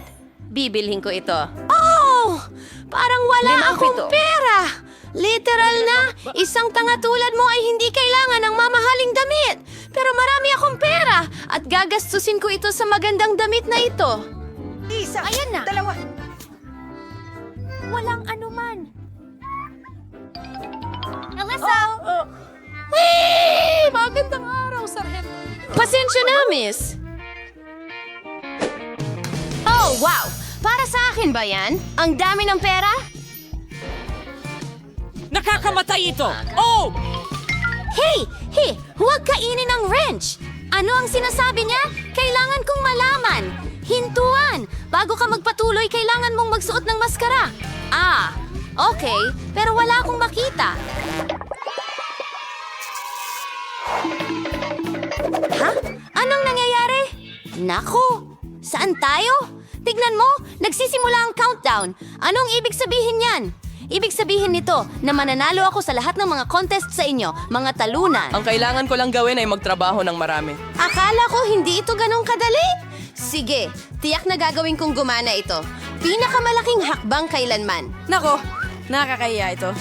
Bibilhin ko ito. Oh! Parang wala akong pera! Literal na, isang tanga tulad mo ay hindi kailangan ng mamahaling damit. Pero marami akong pera at gagastusin ko ito sa magandang damit na ito. Isa, ayan na. Dalawa. Walang anuman. Alyssa! Whee! Magandang araw, Sargento. Pasensya na, miss. Oh, wow! Para sa akin ba yan? Ang dami ng pera? Nakakamatay ito! Oh! Hey! Hey! Huwag kainin ang wrench! Ano ang sinasabi niya? Kailangan kong malaman. Hintuan! Bago ka magpatuloy, kailangan mong magsuot ng maskara. Ah, okay. Pero wala akong makita. Ha? Anong nangyayari? Naku! Saan tayo? tignan mo, nagsisimula ang countdown. Anong ibig sabihin yan? Ibig sabihin nito na mananalo ako sa lahat ng mga contest sa inyo, mga talunan. Ang kailangan ko lang gawin ay magtrabaho ng marami. Akala ko hindi ito ganong kadali. Sige, tiyak na gagawin kong gumana ito. Pinakamalaking hakbang kailanman. Nako, nakakahiya ito.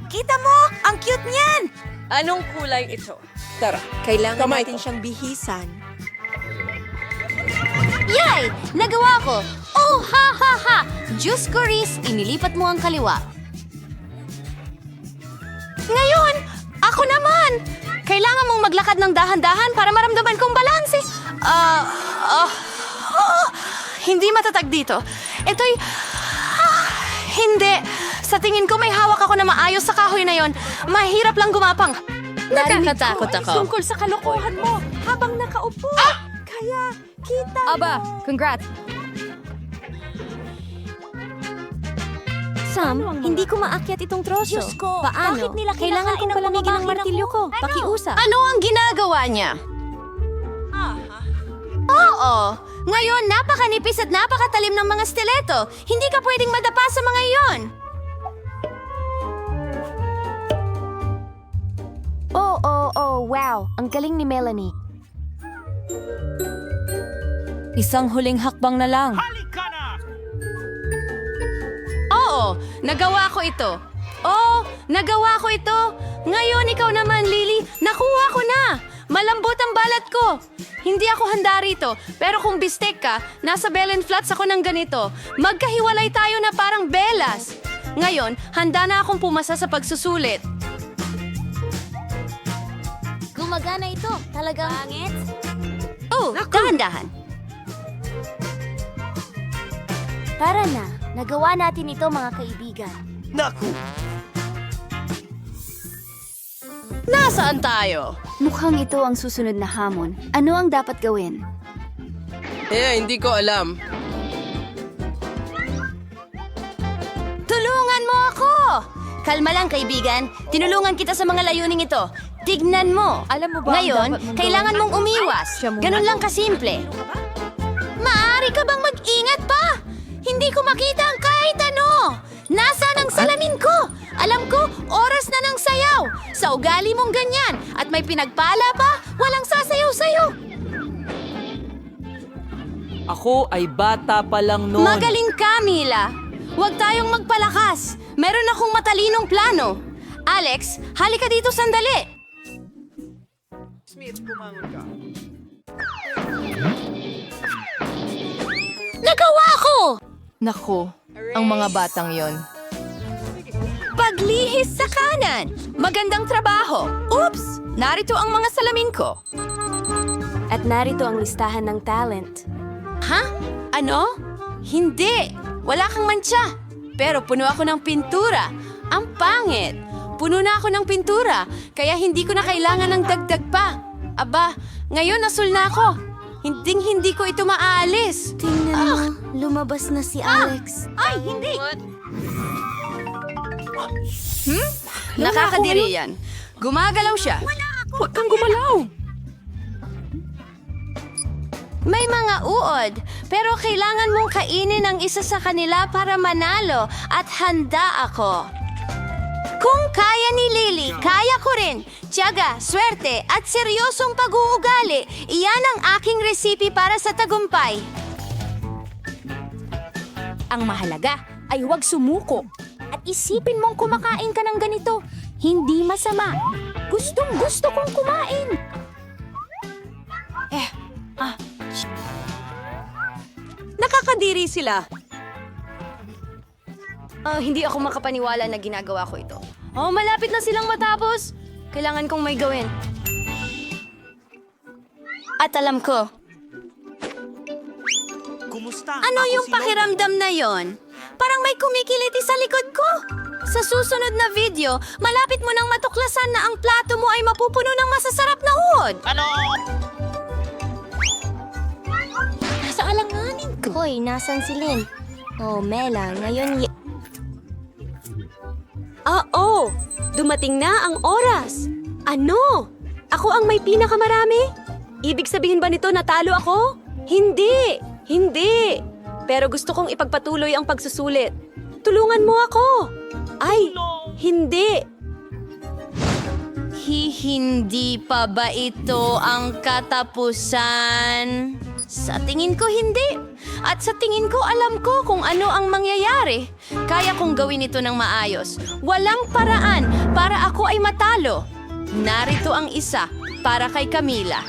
Kita mo, ang cute niyan! Anong kulay ito? Tara, kailangan natin siyang bihisan. Yay! Nagawa ko! Oh, ha, ha, ha! Diyos ko, Reese, inilipat mo ang kaliwa. Ngayon, ako naman! Kailangan mong maglakad ng dahan-dahan para maramdaman kong balanse. Hindi matatag dito. Ito'y... hindi. Sa tingin ko may hawak ako na maayos sa kahoy na yon. Mahirap lang gumapang. Nakakatakot ako. Tungkol sa kalokohan mo habang nakaupo. Kaya, kita Aba, congrats. Sam, hindi ko maakyat itong troso. Diyos ko, Paano? bakit nila Kailangan kinakain kong ang palamigin ang mamamahin martilyo ako? ko. Pakiusap. Ano ang ginagawa niya? Oo. Ngayon, napakanipis at napakatalim ng mga stiletto. Hindi ka pwedeng madapa sa mga iyon. Oh, wow. Ang galing ni Melanie. Isang huling hakbang na lang. Oo, nagawa ko ito. Oo, nagawa ko ito. Ngayon, ikaw naman, Lily. Nakuha ko na. Malambot ang balat ko. Hindi ako handa rito. Pero kung bistek ka, nasa bell and flats ako ng ganito. Magkahiwalay tayo na parang belas. Ngayon, handa na akong pumasa sa pagsusulit. Gumagana ito. Talagang... Pangit? Oh, dahan-dahan. Tara na. Nagawa natin ito, mga kaibigan. Naku! Nasaan tayo? Mukhang ito ang susunod na hamon. Ano ang dapat gawin? Hindi ko alam. Tulungan mo ako! Kalma lang, kaibigan. Tinulungan kita sa mga layuning ito. Tignan mo. Alam mo ba ang Ngayon, dapat mong kailangan gawin? mong umiwas. Siya muna. Ganun lang kasimple. Maaari ka bang mag-ingat pa? Hindi ko makita ang kahit ano. Nasaan ang salamin ko? Alam ko, oras na ng sayaw. Sa ugali mong ganyan. At may pinagpala pa, walang sasayaw-sayo. Ako ay bata pa lang noon. Magaling ka, Mila. Huwag tayong magpalakas. Meron akong matalinong plano. Alex, halika dito sandali. Nagawa ko! Nako, ang mga batang yon. Paglihis sa kanan. Magandang trabaho. Oops! Narito ang mga salamin ko. At narito ang listahan ng talent. Ha? Ano? Hindi. Wala kang mantsa. Pero puno ako ng pintura. Ang pangit. Puno na ako ng pintura. Kaya hindi ko na kailangan ng dagdag pa. Aba, ngayon asul na ako. Hindi ko ito maaalis. Tingnan mo, lumabas na si Alex. Ay, hindi! Nakakadiri yan. Gumagalaw siya. Huwag kang gumalaw! May mga uod, pero kailangan mong kainin ang isa sa kanila para manalo at handa ako. Kung kaya ni Lily, kaya ko rin. Tiyaga, swerte at seryosong pag-uugali. Iyan ang aking resipi para sa tagumpay. Ang mahalaga ay huwag sumuko. At isipin mong kumakain ka ng ganito. Hindi masama. Gustong-gusto kong kumain. Nakakadiri sila. Hindi ako makapaniwala na ginagawa ko ito. Malapit na silang matapos. Kailangan kong may gawin. At alam ko. Ano yung pakiramdam na yon? Parang may kumikiliti sa likod ko. Sa susunod na video, malapit mo nang matuklasan na ang plato mo ay mapupuno ng masasarap na uod. Nasa alanganin ko. Hoy, nasan si Lynn? Oh, Mela, ngayon... dumating na ang oras. Ano? Ako ang may pinakamarami? Ibig sabihin ba nito natalo ako? Hindi! Hindi! pero gusto kong ipagpatuloy ang pagsusulit. Tulungan mo ako! Ay, hindi! Hindi pa ba ito ang katapusan? Sa tingin ko hindi. At sa tingin ko alam ko kung ano ang mangyayari. Kaya kong gawin ito ng maayos. Walang paraan para ako ay matalo. Narito ang isa para kay Camila.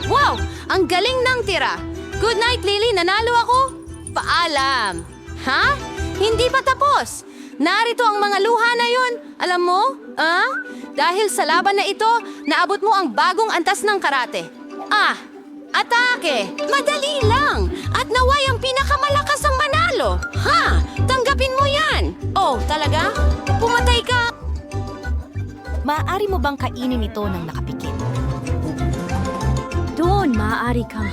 Wow! Ang galing ng tira! Good night, Lily! Nanalo ako! Paalam! Ha? Hindi pa tapos! Narito ang mga luha na yon. Alam mo? Dahil sa laban na ito, naabot mo ang bagong antas ng karate. Atake! Madali lang! At naway ang pinakamalakas ang manalo! Ha? Tanggapin mo yan! Oh, talaga? Pumatay ka! Maaari mo bang kainin ito ng nakapikit? Doon, maaari kang...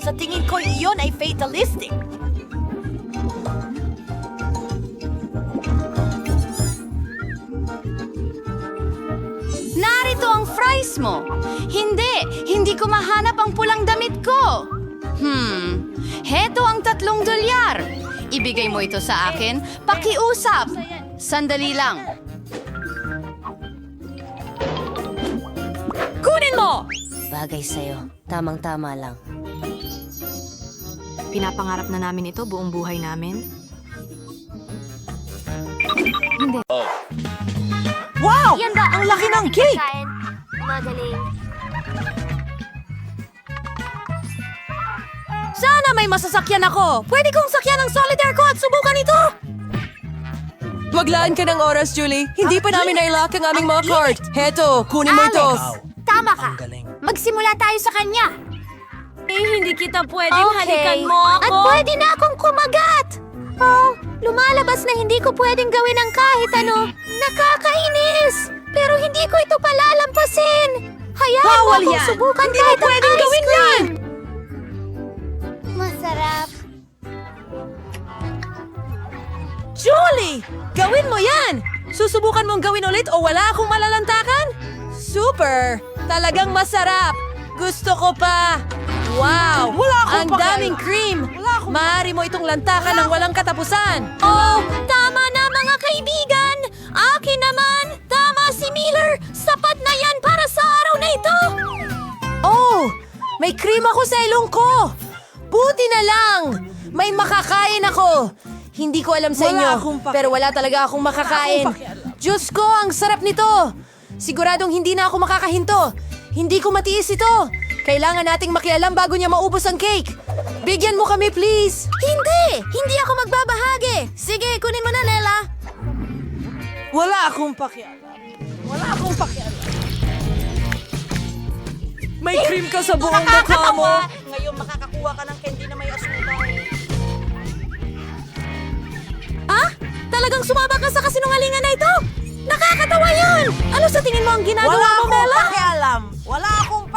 Sa tingin ko, iyon ay fatalistic. Narito ang fries mo! Hindi ko mahanap ang pulang damit ko! Heto ang $3. Ibigay mo ito sa akin, pakiusap! Sandali lang. Kunin mo! Bagay sa'yo. Tamang-tama lang. Pinapangarap na namin ito buong buhay namin. Wow! Ang laki ng cake! Magaling. Sana may masasakyan ako! Pwede kong sakyan ang solitaire ko at subukan ito! Maglaan ka ng oras, Julie. Hindi pa namin nailock ang aming mga card. Heto, kunin mo ito. Tama ka. Magsimula tayo sa kanya. Hindi kita pwedeng halikan mo ako! At pwede na akong kumagat! Oh, lumalabas na hindi ko pwedeng gawin ang kahit ano. Nakakainis! Pero hindi ko ito palalampasin! Hayaan mo akong subukan kahit ang ice cream! Masarap. Julie! Gawin mo yan! Susubukan mong gawin ulit o wala akong malalantakan? Super! Talagang masarap! Gusto ko pa! Wow! Ang daming cream! Maaari mo itong lantakan ng walang katapusan! Oh, tama na mga kaibigan! Akin naman! Tama si Miller! Sapat na yan para sa araw na ito! Oh! May cream ako sa ilong ko! Buti na lang! May makakain ako! Hindi ko alam sa inyo, pero wala talaga akong makakain. Diyos ko, ang sarap nito! Siguradong hindi na ako makakahinto. Hindi ko matiis ito. Kailangan nating makialam bago niya maubos ang cake. Bigyan mo kami, please! Hindi! Hindi ako magbabahagi! Sige, kunin mo na, Lela! Wala akong pakialam. May cream ka sa buong mukha mo! Ngayon makakakuha ka ng candy na may asukal. Talagang sumama ka sa kasinungalingan na ito! Nakakatawa yun! Ano sa tingin mo ang ginagawa mo, Mela? Wala akong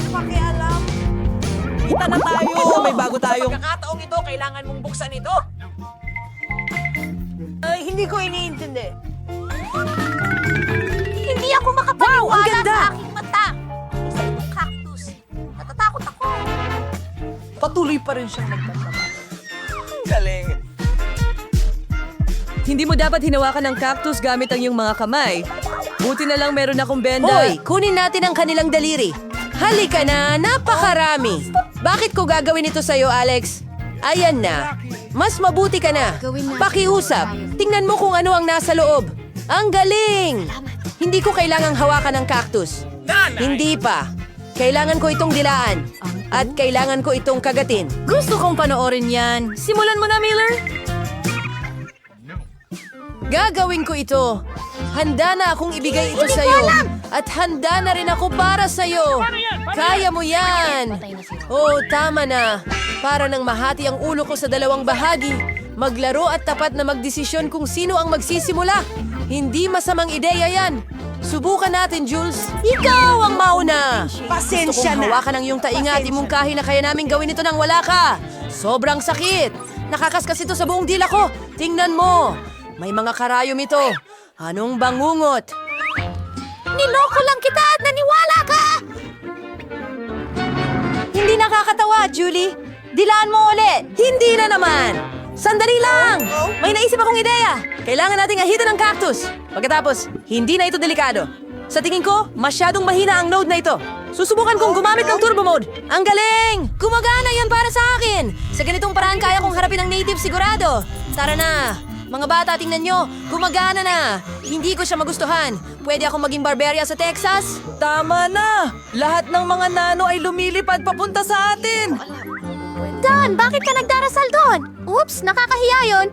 pakialam. Kita na tayo. May bago tayong... Pagkakataong ito, kailangan mong buksan ito. Ay, hindi ko iniintindi. Hindi ako makapaniwala ang ganda! sa aking mata! Isa itong cactus. Natatakot ako. Patuloy pa rin siyang nagtatama. Galing. Hindi mo dapat hinawakan ng cactus gamit ang iyong mga kamay. Buti na lang meron akong benda. Hoy, kunin natin ang kanilang daliri. Halika na, napakarami. Bakit ko gagawin ito sa'yo, Alex? Ayan na. Mas mabuti ka na. Pakiusap. Tingnan mo kung ano ang nasa loob. Ang galing! Hindi ko kailangang hawakan ng cactus. Hindi pa. Kailangan ko itong dilaan. At kailangan ko itong kagatin. Gusto kong panoorin yan. Simulan mo na, Miller. Gagawin ko ito. Handa na akong ibigay ito sa'yo. At handa na rin ako para sa'yo. Kaya mo yan. Oh, tama na. Para nang mahati ang ulo ko sa dalawang bahagi, maglaro at tapat na magdesisyon kung sino ang magsisimula. Hindi masamang ideya yan. Subukan natin, Jules. Ikaw ang mauna. Pasensya Gusto kong hawakan ang iyong tainga at imungkahi na kaya namin gawin ito nang wala ka. Sobrang sakit. Nakakaskas ito sa buong dila ko. Tingnan mo. May mga karayom ito. Anong bangungot? Niloko lang kita at naniwala ka! Hindi nakakatawa, Julie. Dilaan mo ulit. Hindi na naman. Sandali lang! May naisip akong ideya. Kailangan nating ahitan ng cactus. Pagkatapos, hindi na ito delikado. Sa tingin ko, masyadong mahina ang node na ito. Susubukan kong gumamit ng turbo mode. Ang galing! Gumagana yan para sa akin. Sa ganitong paraan kaya kong harapin ang native sigurado. Tara na! Mga bata, tingnan nyo. Gumagana na. Hindi ko siya magustuhan. Pwede akong maging barberia sa Texas? Tama na! Lahat ng mga nano ay lumilipad papunta sa atin! Don, bakit ka nagdarasal doon? Oops, nakakahiya yun.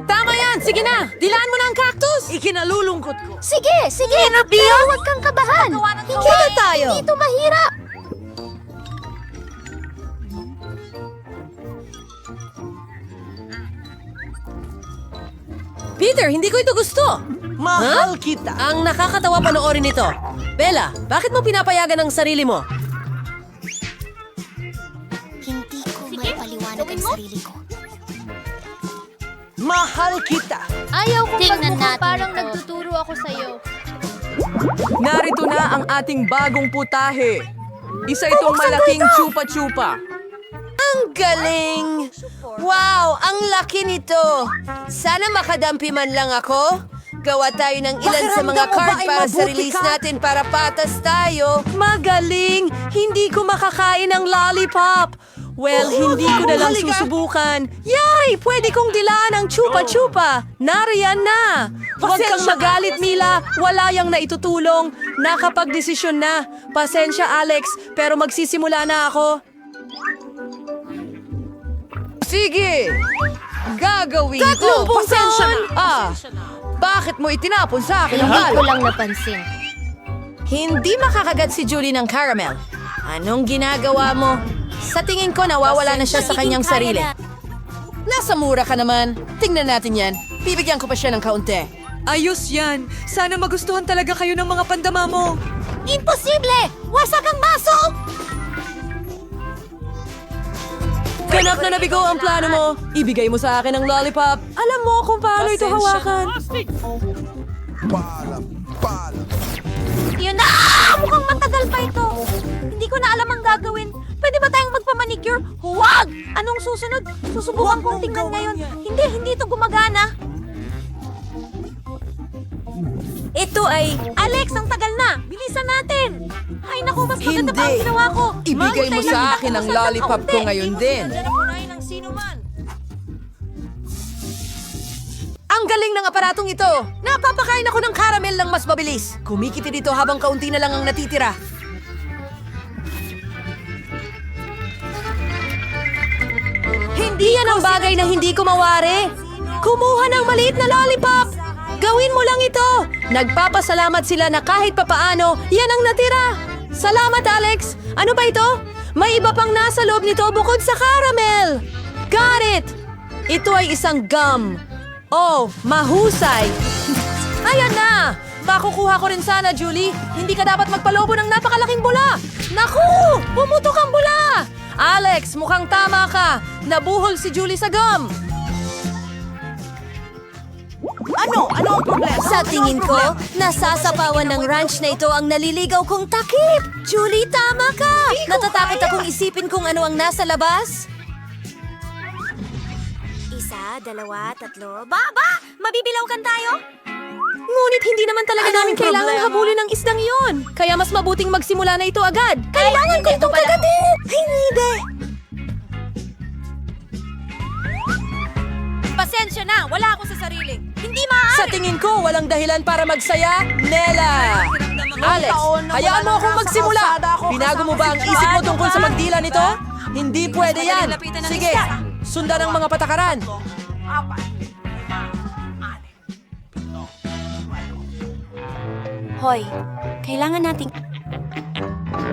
Tama yan! Sige na! Dilaan mo na ang cactus! Ikinalulungkot ko. Sige, sige. Pero huwag kang kabahan. Kita tayo! Hindi ito mahirap. Peter, hindi ko ito gusto! Mahal kita. Ang nakakatawa panoorin nito. Bella, bakit mo pinapayagan ang sarili mo? Hindi ko maipaliwanag ang sarili ko. Mahal kita. Ayaw kong Tingnan magmukha natin parang ito. nagtuturo ako sa'yo. Narito na ang ating bagong putahe. Isa itong malaking chupa-chupa. Ang galing! Wow, ang laki nito! Sana makadampi man lang ako. Gawa tayo ng ilan sa mga Pakiramdam mo ba card ay para sa mabuti release ka? natin para patas tayo. Magaling! Hindi ko makakain ng lollipop. Well, hindi ko na lang susubukan. Yay! Pwede kong dilaan ang chupa-chupa. Nariyan na! Huwag kang magalit, Mila. Wala yang naitutulong. Nakapagdesisyon na. Pasensya, Alex, pero magsisimula na ako. Sige! Gagawin ko! 30 Pasensya na! Bakit mo itinapon sa akin ang Hindi ko balo? lang napansin. Hindi makakagat si Julie ng caramel. Anong ginagawa mo? Sa tingin ko, nawawala na siya sa kanyang sarili. Nasa mura ka naman. Tingnan natin yan. Bibigyan ko pa siya ng kaunti. Ayos yan. Sana magustuhan talaga kayo ng mga pandama mo. Imposible! Wasak ang baso! Ganap na nabigo ang plano mo. Ibigay mo sa akin ang lollipop. Alam mo kung paano ito hawakan. Yun na! Mukhang matagal pa ito. Hindi ko na alam ang gagawin. Pwede ba tayong magpamanicure? Huwag! Anong susunod? Susubukan kong tingnan ngayon. Hindi ito gumagana. Ito ay... Alex, ang tagal na! Bilisan natin! Ay naku, mas maganda pa ang ginawa ko. Ibigay mo sa akin ang lollipop ko ngayon din. Ang galing ng aparatong ito! Napapakain ako ng caramel ng mas mabilis. Kumikiti dito habang kaunti na lang ang natitira. Hindi yan ang bagay na hindi ko mawari. Kumuha ng maliit na lollipop! Gawin mo lang ito! Nagpapasalamat sila na kahit papaano, yan ang natira! Salamat, Alex! Ano ba ito? May iba pang nasa loob nito bukod sa caramel! Got it! Ito ay isang gum. Oh, mahusay! Ayan na! Makukuha ko rin sana, Julie. Hindi ka dapat magpalobo ng napakalaking bula. Naku! Pumutok ang bula! Alex, mukhang tama ka. Nabuhol si Julie sa gum. Ano? Ano ang problema? Sa tingin ko, nasasapawan ng ranch na ito ang naliligaw kong takip. Julie, tama ka! Natatakot akong isipin kung ano ang nasa labas. 1, 2, 3. Baba! Mabibilawkan tayo? Ngunit hindi naman talaga namin kailangan habulin ng isdang iyon. Kaya mas mabuting magsimula na ito agad. Kailangan ko itong kagatin! Hindi! Pasensya na, wala ako sa sarili. Hindi maaari. Sa tingin ko, walang dahilan para magsaya, Nela! Alex, hayaan mo akong magsimula! Binago mo ba ang isip mo tungkol sa pagdila nito? Hindi pwede yan! Sige, sundan ang mga patakaran! Hoy, kailangan nating...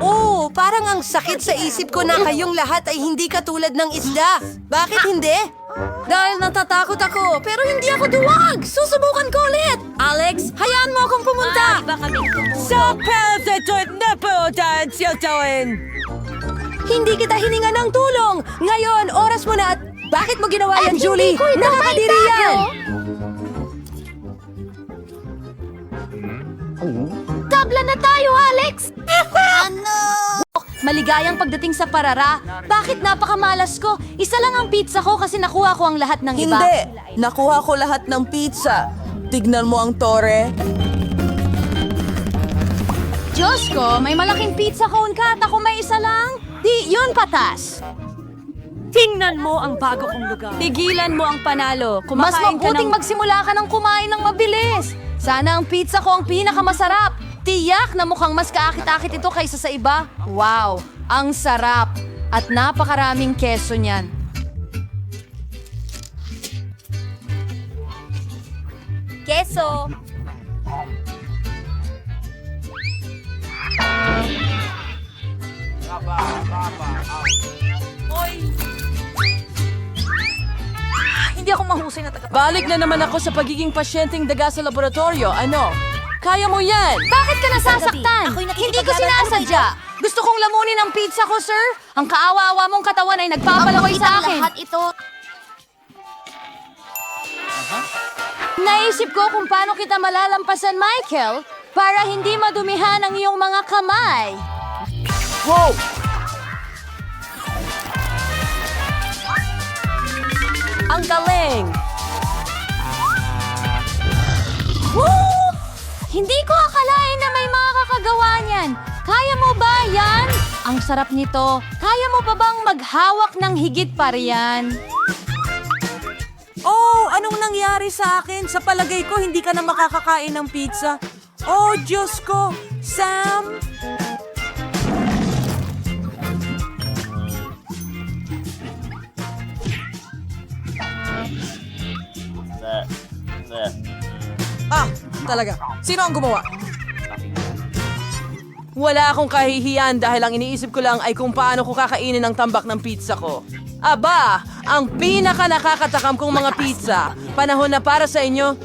Oh, parang ang sakit sa isip ko na kayong lahat ay hindi katulad ng isda. Bakit hindi? Dahil natatakot ako, pero hindi ako duwag! Susubukan ko ulit! Alex, hayaan mo akong pumunta! Sa pelsetot na po Hindi kita hininga ng tulong! Ngayon, oras mo na at bakit mo ginawa yan, Julie? Nakakadiri yan! Tabla na tayo, Alex! Ano? Maligayang pagdating sa parara. Bakit napakamalas ko? Isa lang ang pizza ko kasi nakuha ko ang lahat ng iba. Hindi! Nakuha ko lahat ng pizza. Tignan mo ang tore. Diyos ko, may malaking pizza cone ka at ako may isa lang? Di, yun patas. Tingnan mo ang bago kong lugar. Tigilan mo ang panalo. Mas mabuting magsimula ka ng kumain ng mabilis. Sana ang pizza ko ang pinakamasarap. Tiyak na mukhang mas kaakit-akit ito kaysa sa iba. Wow, ang sarap. At napakaraming keso niyan. Keso! Hindi ako mahusay na taga... Balik na naman ako sa pagiging pasyenteng daga sa laboratorio. Ano? Kaya mo yan! Bakit ka nasasaktan? Hindi ko sinasadya. Gusto kong lamunin ang pizza ko, sir. Ang kaawa-awa mong katawan ay nagpapalaway sa akin. Lahat ito. Naisip ko kung paano kita malalampasan, Michael, para hindi madumihan ang iyong mga kamay. Wow! Ang galing! Woo! Hindi ko akalain na may mga kakagawa niyan. Kaya mo ba yan? Ang sarap nito. Kaya mo pa bang maghawak ng higit pa riyan? Oh, anong nangyari sa akin? Sa palagay ko, hindi ka na makakakain ng pizza. Oh, Diyos ko! Sam! Ah, talaga. Sino ang gumawa? Wala akong kahihiyan dahil ang iniisip ko lang ay kung paano ko kakainin ang tambak ng pizza ko. Aba, ang pinaka nakakatakam kong mga pizza. Panahon na para sa inyo.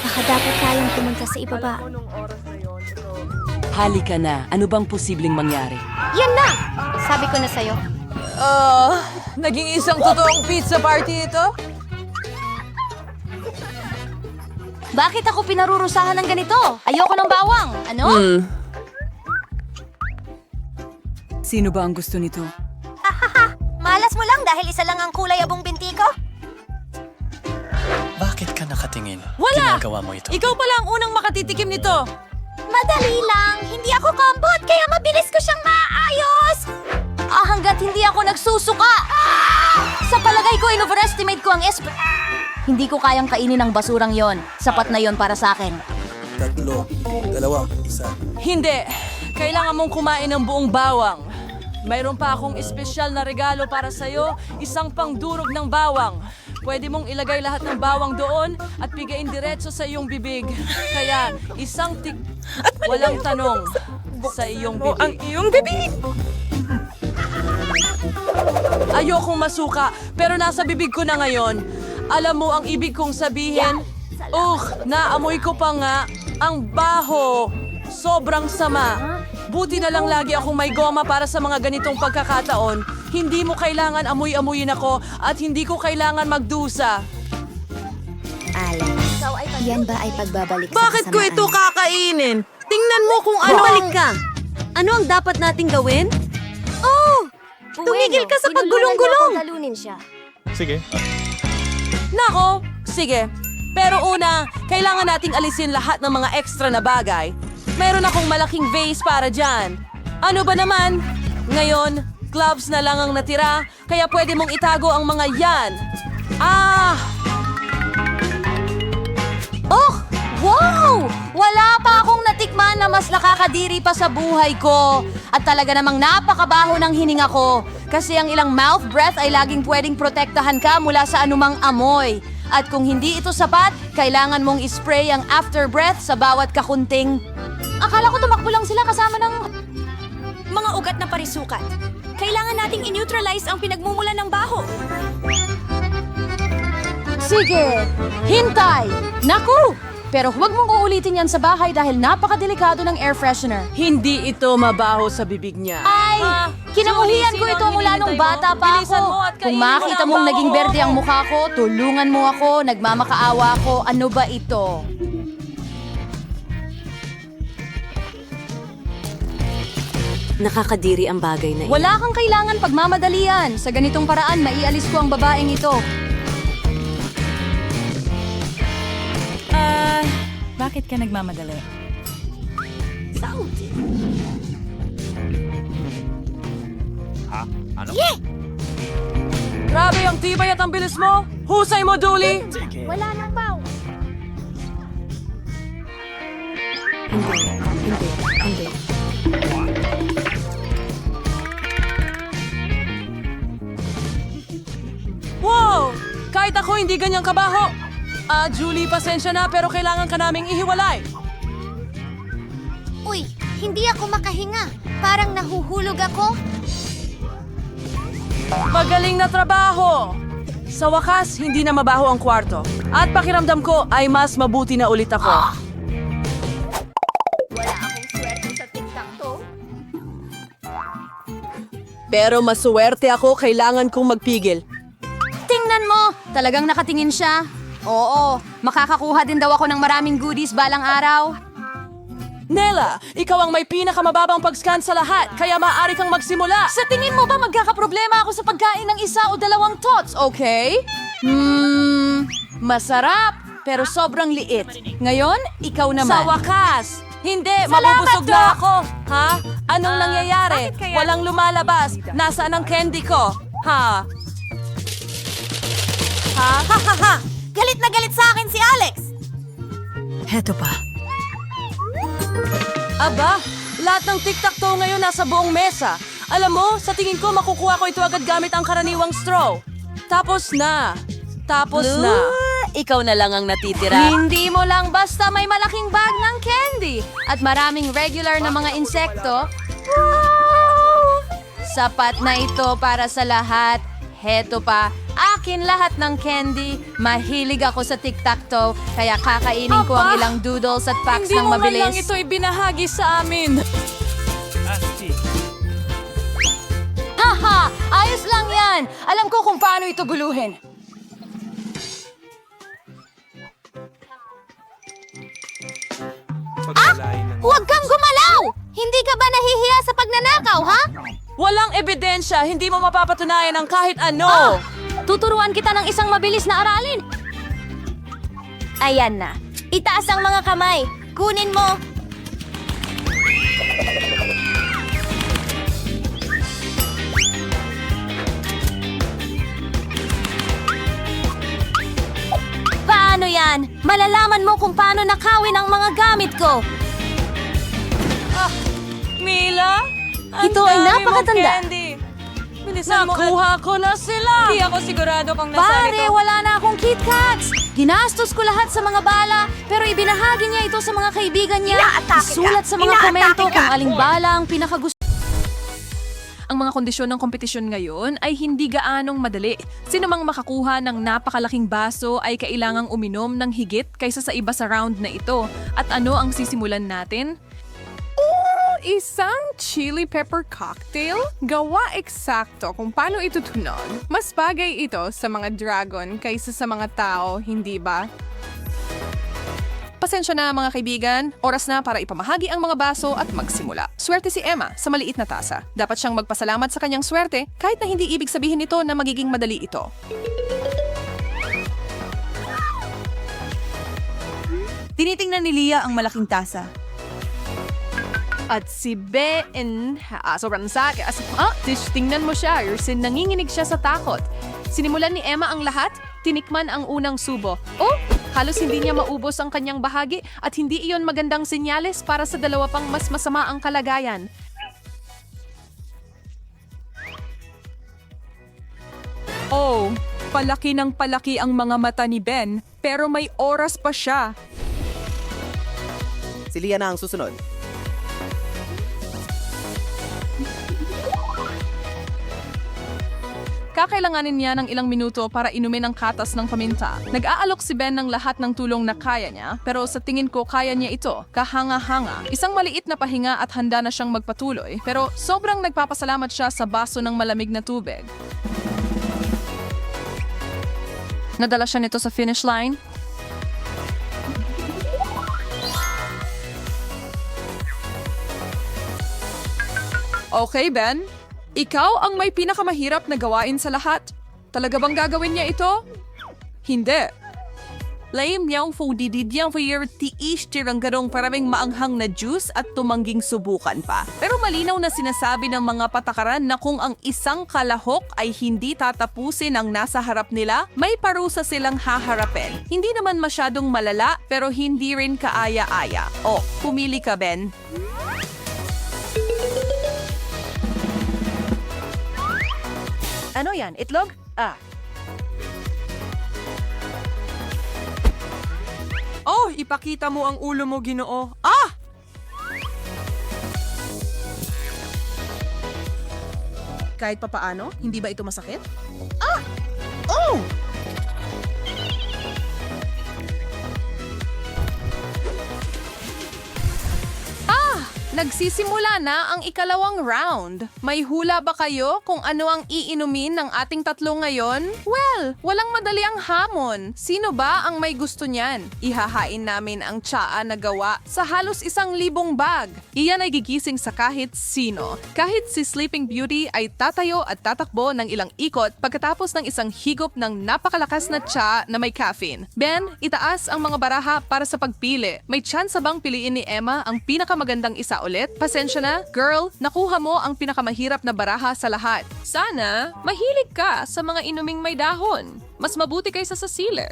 Baka dapat tayong pumunta sa ibaba. Halika na. Ano bang posibleng mangyari? Yan na! Sabi ko na sa'yo. Naging isang totoong pizza party ito? Bakit ako pinarurusahan ng ganito? Ayoko ng bawang. Ano? Sino ba ang gusto nito? Malas mo lang dahil isa lang ang kulay abong binti ko? Bakit ka nakatingin? Wala! Ginagawa mo ito. Ikaw pala ang unang makatitikim nito. Madali lang. Hindi ako kambot kaya mabilis ko siyang maayos. Hanggat hindi ako nagsusuka. Sa palagay ko, in-overestimate ko ang Hindi ko kayang kainin ang basurang yon. Sapat na yon para sa akin. 3, 2, 1. Hindi. Kailangan mong kumain ng buong bawang. Mayroon pa akong espesyal na regalo para sa'yo, isang pangdurog ng bawang. Pwede mong ilagay lahat ng bawang doon at bigayin diretso sa iyong bibig. Kaya isang walang tanong sa iyong bibig. Ang iyong bibig! Ayokong masuka, pero nasa bibig ko na ngayon. Alam mo ang ibig kong sabihin? Naamoy ko pa nga. Ang baho. Sobrang sama. Buti na lang lagi akong may goma para sa mga ganitong pagkakataon. Hindi mo kailangan amoy-amoyin ako at hindi ko kailangan magdusa. Alan, yan ba ay pagbabalik Bakit ko ito kakainin? Tingnan mo kung ano Bumalik ka! Ano ang dapat nating gawin? Oh! Tumigil ka sa paggulong-gulong! Talunin siya. Sige. Nako, sige. Pero una, kailangan nating alisin lahat ng mga extra na bagay. Meron akong malaking vase para dyan. Ano ba naman? Ngayon, gloves na lang ang natira, kaya pwede mong itago ang mga yan. Wow! Wala pa akong natikman na mas nakakadiri pa sa buhay ko. At talaga namang napakabaho ng hininga ko. Kasi ang ilang mouth breath ay laging pwedeng protektahan ka mula sa anumang amoy. At kung hindi ito sapat, kailangan mong ispray ang after breath sa bawat kakunting. Akala ko tumakbo lang sila kasama ng... Mga ugat na parisukat. Kailangan nating in-neutralize ang pinagmumulan ng baho. Sige, hintay! Naku! Pero huwag mong uulitin yan sa bahay dahil napakadelikado ng air freshener. Hindi ito mabaho sa bibig niya. Ay! Kinamuhian ko ito mula nung bata pa ako. Kung makita mong naging berde ang mukha ko, tulungan mo ako, nagmamakaawa ako. Ano ba ito? Nakakadiri ang bagay na iyon. Wala kang kailangan pagmamadalian. Sa ganitong paraan, maialis ko ang babaeng ito. Bakit ka nagmamadali? Grabe ang tibay at ang bilis mo! Husay mo, Dooley! Wala nang baw. Hindi. Wow! Kahit ako hindi ganyang kabaho! Julie, pasensya na pero kailangan ka naming ihiwalay. Uy, hindi ako makahinga. Parang nahuhulog ako. Magaling na trabaho! Sa wakas, hindi na mabaho ang kwarto. At pakiramdam ko ay mas mabuti na ulit ako. Wala akong swerte sa tic-tac-toe. Pero masuwerte ako, kailangan kong magpigil. Tingnan mo! Talagang nakatingin siya. Oo, makakakuha din daw ako ng maraming goodies balang araw. Nela, ikaw ang may pinakamababang pag-scan sa lahat, kaya maaari kang magsimula. Sa tingin mo ba magkakaproblema ako sa pagkain ng isa o dalawang tots, okay? Masarap, pero sobrang liit. Ngayon, ikaw naman. Sa wakas! Hindi, Salamat, mabubusog na Doc! ako. Ha? Anong nangyayari? bakit kaya? Walang lumalabas. Nasaan ang candy ko? Ha? Galit na galit sa akin si Alex. Heto pa. Aba, lahat ng tic-tac-toe ngayon nasa buong mesa. Alam mo, sa tingin ko makukuha ko ito agad gamit ang karaniwang straw. Tapos na. Ikaw na lang ang natitira. Hindi mo lang basta may malaking bag ng candy at maraming regular na mga insekto. Sapat na ito para sa lahat. Heto pa, akin lahat ng candy. Mahilig ako sa tic-tac-toe, kaya kakainin ko ang ilang doodles at packs ng mabilis. Hindi mo man lang ito ibinahagi sa amin. Haha! Ayos lang yan! Alam ko kung paano ito guluhin. Huwag kang gumalaw! Hindi ka ba nahihiya sa pagnanakaw, ha? Walang ebidensya, hindi mo mapapatunayan ang kahit ano. Tuturuan kita ng isang mabilis na aralin. Ayan na. Itaas ang mga kamay. Kunin mo. Paano yan? Malalaman mo kung paano nakawin ang mga gamit ko. Mila? Ang Ito ay dami mong napakatanda. candy. Bilisan mo. Nakuha ko na sila. Hindi ako sigurado kung nasaan Pare, ito. wala na akong Kit Kats. Ginastos ko lahat sa mga bala, pero ibinahagi niya ito sa mga kaibigan niya. Isulat sa mga komento kung aling bala ang pinakagusto. Ang mga kondisyon ng kompetisyon ngayon ay hindi gaanong madali. Sino mang makakuha ng napakalaking baso ay kailangang uminom ng higit kaysa sa iba sa round na ito. At ano ang sisimulan natin? Isang chili pepper cocktail? Gawa eksakto kung paano ito tunog. Mas bagay ito sa mga dragon kaysa sa mga tao, hindi ba? Pasensya na mga kaibigan, oras na para ipamahagi ang mga baso at magsimula. Swerte si Emma sa maliit na tasa. Dapat siyang magpasalamat sa kanyang swerte kahit na hindi ibig sabihin nito na magiging madali ito. Tinitingnan ni Leah ang malaking tasa. At si Ben, sobrang sakas. Tingnan mo siya, Yersin, nanginginig siya sa takot. Sinimulan ni Emma ang lahat, tinikman ang unang subo. Halos hindi niya maubos ang kanyang bahagi at hindi iyon magandang senyales para sa dalawa pang mas masama ang kalagayan. Palaki ng palaki ang mga mata ni Ben, pero may oras pa siya. Si Leah na ang susunod. Kakailanganin niya ng ilang minuto para inumin ang katas ng paminta. Nag-aalok si Ben ng lahat ng tulong na kaya niya, pero sa tingin ko kaya niya ito, kahanga-hanga. Isang maliit na pahinga at handa na siyang magpatuloy, pero sobrang nagpapasalamat siya sa baso ng malamig na tubig. Nadala siya nito sa finish line. Okay, Ben. Ikaw ang may pinakamahirap na gawain sa lahat. Talaga bang gagawin niya ito? Hindi. Lame niyang fudididyang for tiis tirang garong paraming maanghang na juice at tumangging subukan pa. Pero malinaw na sinasabi ng mga patakaran na kung ang isang kalahok ay hindi tatapusin ang nasa harap nila, may parusa silang haharapin. Hindi naman masyadong malala pero hindi rin kaaya-aya. O, pumili ka, Ben. Ano yan? Itlog? Oh, ipakita mo ang ulo mo, Ginoo. Kahit papaano, hindi ba ito masakit? Oh! Nagsisimula na ang ikalawang round. May hula ba kayo kung ano ang iinumin ng ating tatlo ngayon? Well, walang madali ang hamon. Sino ba ang may gusto niyan? Ihahain namin ang tsaa na gawa sa halos 1,000 bag. Iyan ay gigising sa kahit sino. Kahit si Sleeping Beauty ay tatayo at tatakbo ng ilang ikot pagkatapos ng isang higop ng napakalakas na tsaa na may caffeine. Ben, itaas ang mga baraha para sa pagpili. May tsansa bang piliin ni Emma ang pinakamagandang isa ulit? Pasensya na, girl, nakuha mo ang pinakamahirap na baraha sa lahat. Sana, mahilig ka sa mga inuming may dahon. Mas mabuti kaysa sa sealer.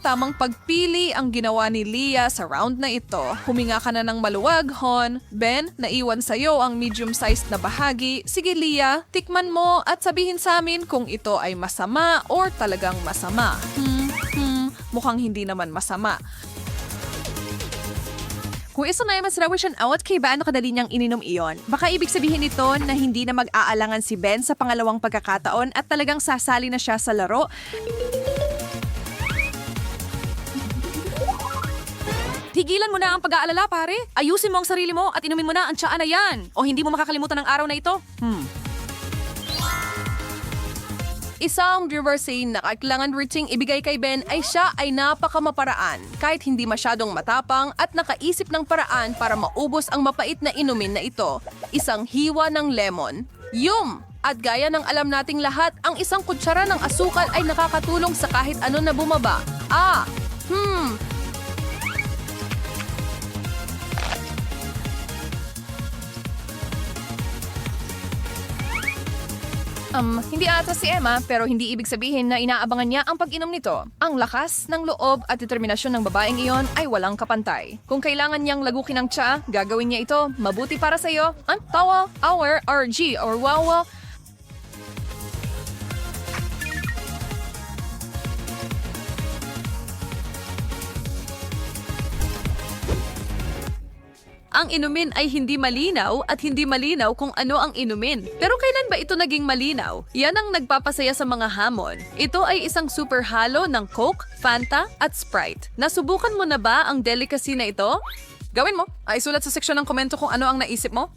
Tamang pagpili ang ginawa ni Leah sa round na ito. Huminga ka na ng maluwag, Hon. Ben, naiwan sa'yo ang medium-sized na bahagi. Sige, Leah, tikman mo at sabihin sa amin kung ito ay masama or talagang masama. Mukhang hindi naman masama. Kung isa na mas rawish an out kay Ben kadali niyang ininom iyon, baka ibig sabihin nito na hindi na mag-aalangan si Ben sa pangalawang pagkakataon at talagang sasali na siya sa laro. Tigilan mo na ang pag-aalala, pare. Ayusin mo ang sarili mo at inumin mo na ang tsaa na yan. O hindi mo makakalimutan ang araw na ito. Isang reversing na kailangan routine ibigay kay Ben ay siya ay napakamaparaan. Kahit hindi masyadong matapang at nakaisip ng paraan para maubos ang mapait na inumin na ito. Isang hiwa ng lemon. Yum! At gaya ng alam nating lahat, ang isang kutsara ng asukal ay nakakatulong sa kahit ano na bumaba. Hindi ata si Emma pero hindi ibig sabihin na inaabangan niya ang pag-inom nito. Ang lakas ng loob at determinasyon ng babaeng iyon ay walang kapantay. Kung kailangan niyang lagukin ang tsaa, gagawin niya ito. Mabuti para sa iyo. Ang tawa, hour, RG, or wawa. Ang inumin ay hindi malinaw at hindi malinaw kung ano ang inumin. Pero kailan ba ito naging malinaw? Yan ang nagpapasaya sa mga hamon. Ito ay isang super halo ng Coke, Fanta at Sprite. Nasubukan mo na ba ang delicacy na ito? Gawin mo. Ay sulat sa seksyon ng komento kung ano ang naisip mo.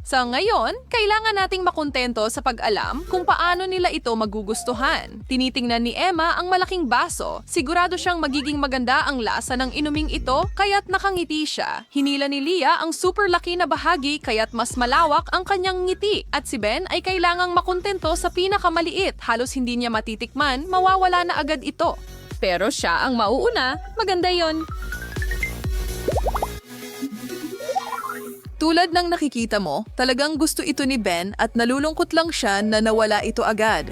Sa ngayon, kailangan nating makontento sa pag-alam kung paano nila ito magugustuhan. Tinitingnan ni Emma ang malaking baso. Sigurado siyang magiging maganda ang lasa ng inuming ito kaya't nakangiti siya. Hinila ni Leah ang super laki na bahagi kaya't mas malawak ang kanyang ngiti. At si Ben ay kailangang makontento sa pinakamaliit. Halos hindi niya matitikman, mawawala na agad ito. Pero siya ang mauuna. Maganda yon. Tulad ng nakikita mo, talagang gusto ito ni Ben at nalulungkot lang siya na nawala ito agad.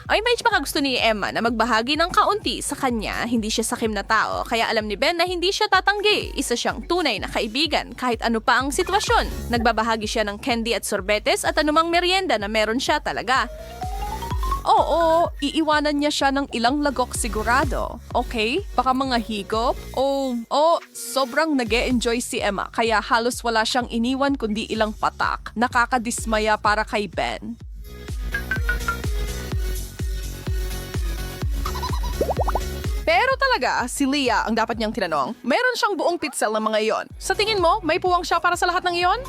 Ay may baka gusto ni Emma na magbahagi ng kaunti sa kanya. Hindi siya sakim na tao, kaya alam ni Ben na hindi siya tatanggi. Isa siyang tunay na kaibigan kahit ano pa ang sitwasyon. Nagbabahagi siya ng candy at sorbetes at anumang merienda na meron siya talaga. Oo, iiwanan niya siya ng ilang lagok sigurado. Okay? Baka mga higop? Sobrang nag-e-enjoy si Emma kaya halos wala siyang iniwan kundi ilang patak. Nakakadismaya para kay Ben. Pero talaga, si Leah ang dapat niyang tinanong. Meron siyang buong pitsel ng mga iyon. Sa tingin mo, may puwang siya para sa lahat ng iyon?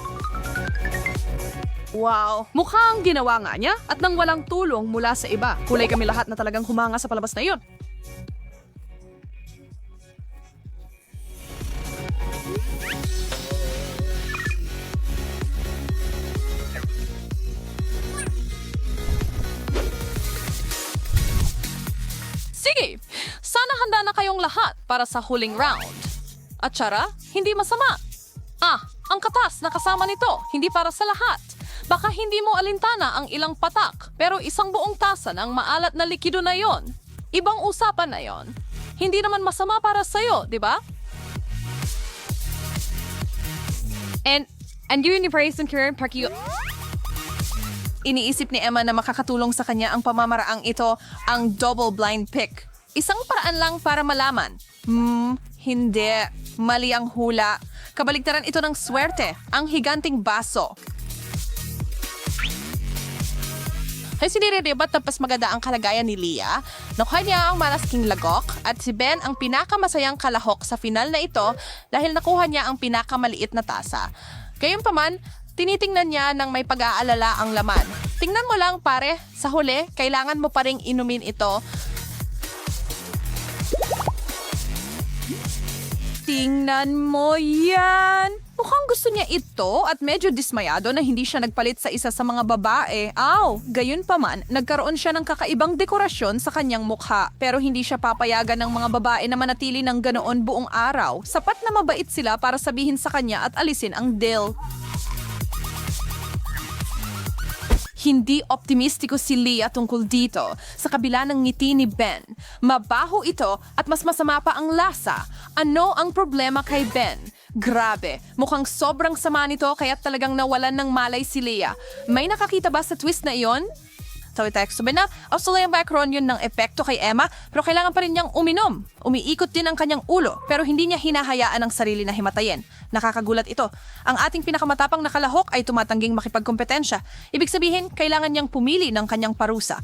Wow, mukhang ginawa nga niya at nang walang tulong mula sa iba. Kulay kami lahat na talagang humanga sa palabas na iyon. Sige, sana handa na kayong lahat para sa huling round. At tsara, hindi masama. Ang katas na kasama nito, hindi para sa lahat. Baka hindi mo alintana ang ilang patak, pero isang buong tasa ng maalat na likido na yon. Ibang usapan na yon. Hindi naman masama para sa'yo, di ba? And you in praise and care, Iniisip ni Emma na makakatulong sa kanya ang pamamaraang ito, ang double blind pick. Isang paraan lang para malaman. Hindi. Mali ang hula. Kabaligtaran ito ng swerte, ang higanting baso. Kasi siniriribat na pas maganda ang kalagayan ni Leah. Nakuha niya ang malasking lagok at si Ben ang pinakamasayang kalahok sa final na ito dahil nakuha niya ang pinakamaliit na tasa. Gayunpaman, tinitingnan niya ng may pag-aalala ang laman. Tingnan mo lang pare, sa huli, kailangan mo pa ring inumin ito. Tingnan mo yan! Mukhang gusto niya ito at medyo dismayado na hindi siya nagpalit sa isa sa mga babae. Gayunpaman, nagkaroon siya ng kakaibang dekorasyon sa kanyang mukha. Pero hindi siya papayagan ng mga babae na manatili ng ganoon buong araw. Sapat na mabait sila para sabihin sa kanya at alisin ang deal. Hindi optimistiko si Leah tungkol dito sa kabila ng ngiti ni Ben. Mabaho ito at mas masama pa ang lasa. Ano ang problema kay Ben? Grabe, mukhang sobrang sama nito kaya talagang nawalan ng malay si Leah. May nakakita ba sa twist na iyon? Text sabi na, Australian background yun ng epekto kay Emma pero kailangan pa rin niyang uminom. Umiikot din ang kanyang ulo pero hindi niya hinahayaan ang sarili na himatayin. Nakakagulat ito. Ang ating pinakamatapang na kalahok ay tumatangging makipagkompetensya. Ibig sabihin, kailangan niyang pumili ng kanyang parusa.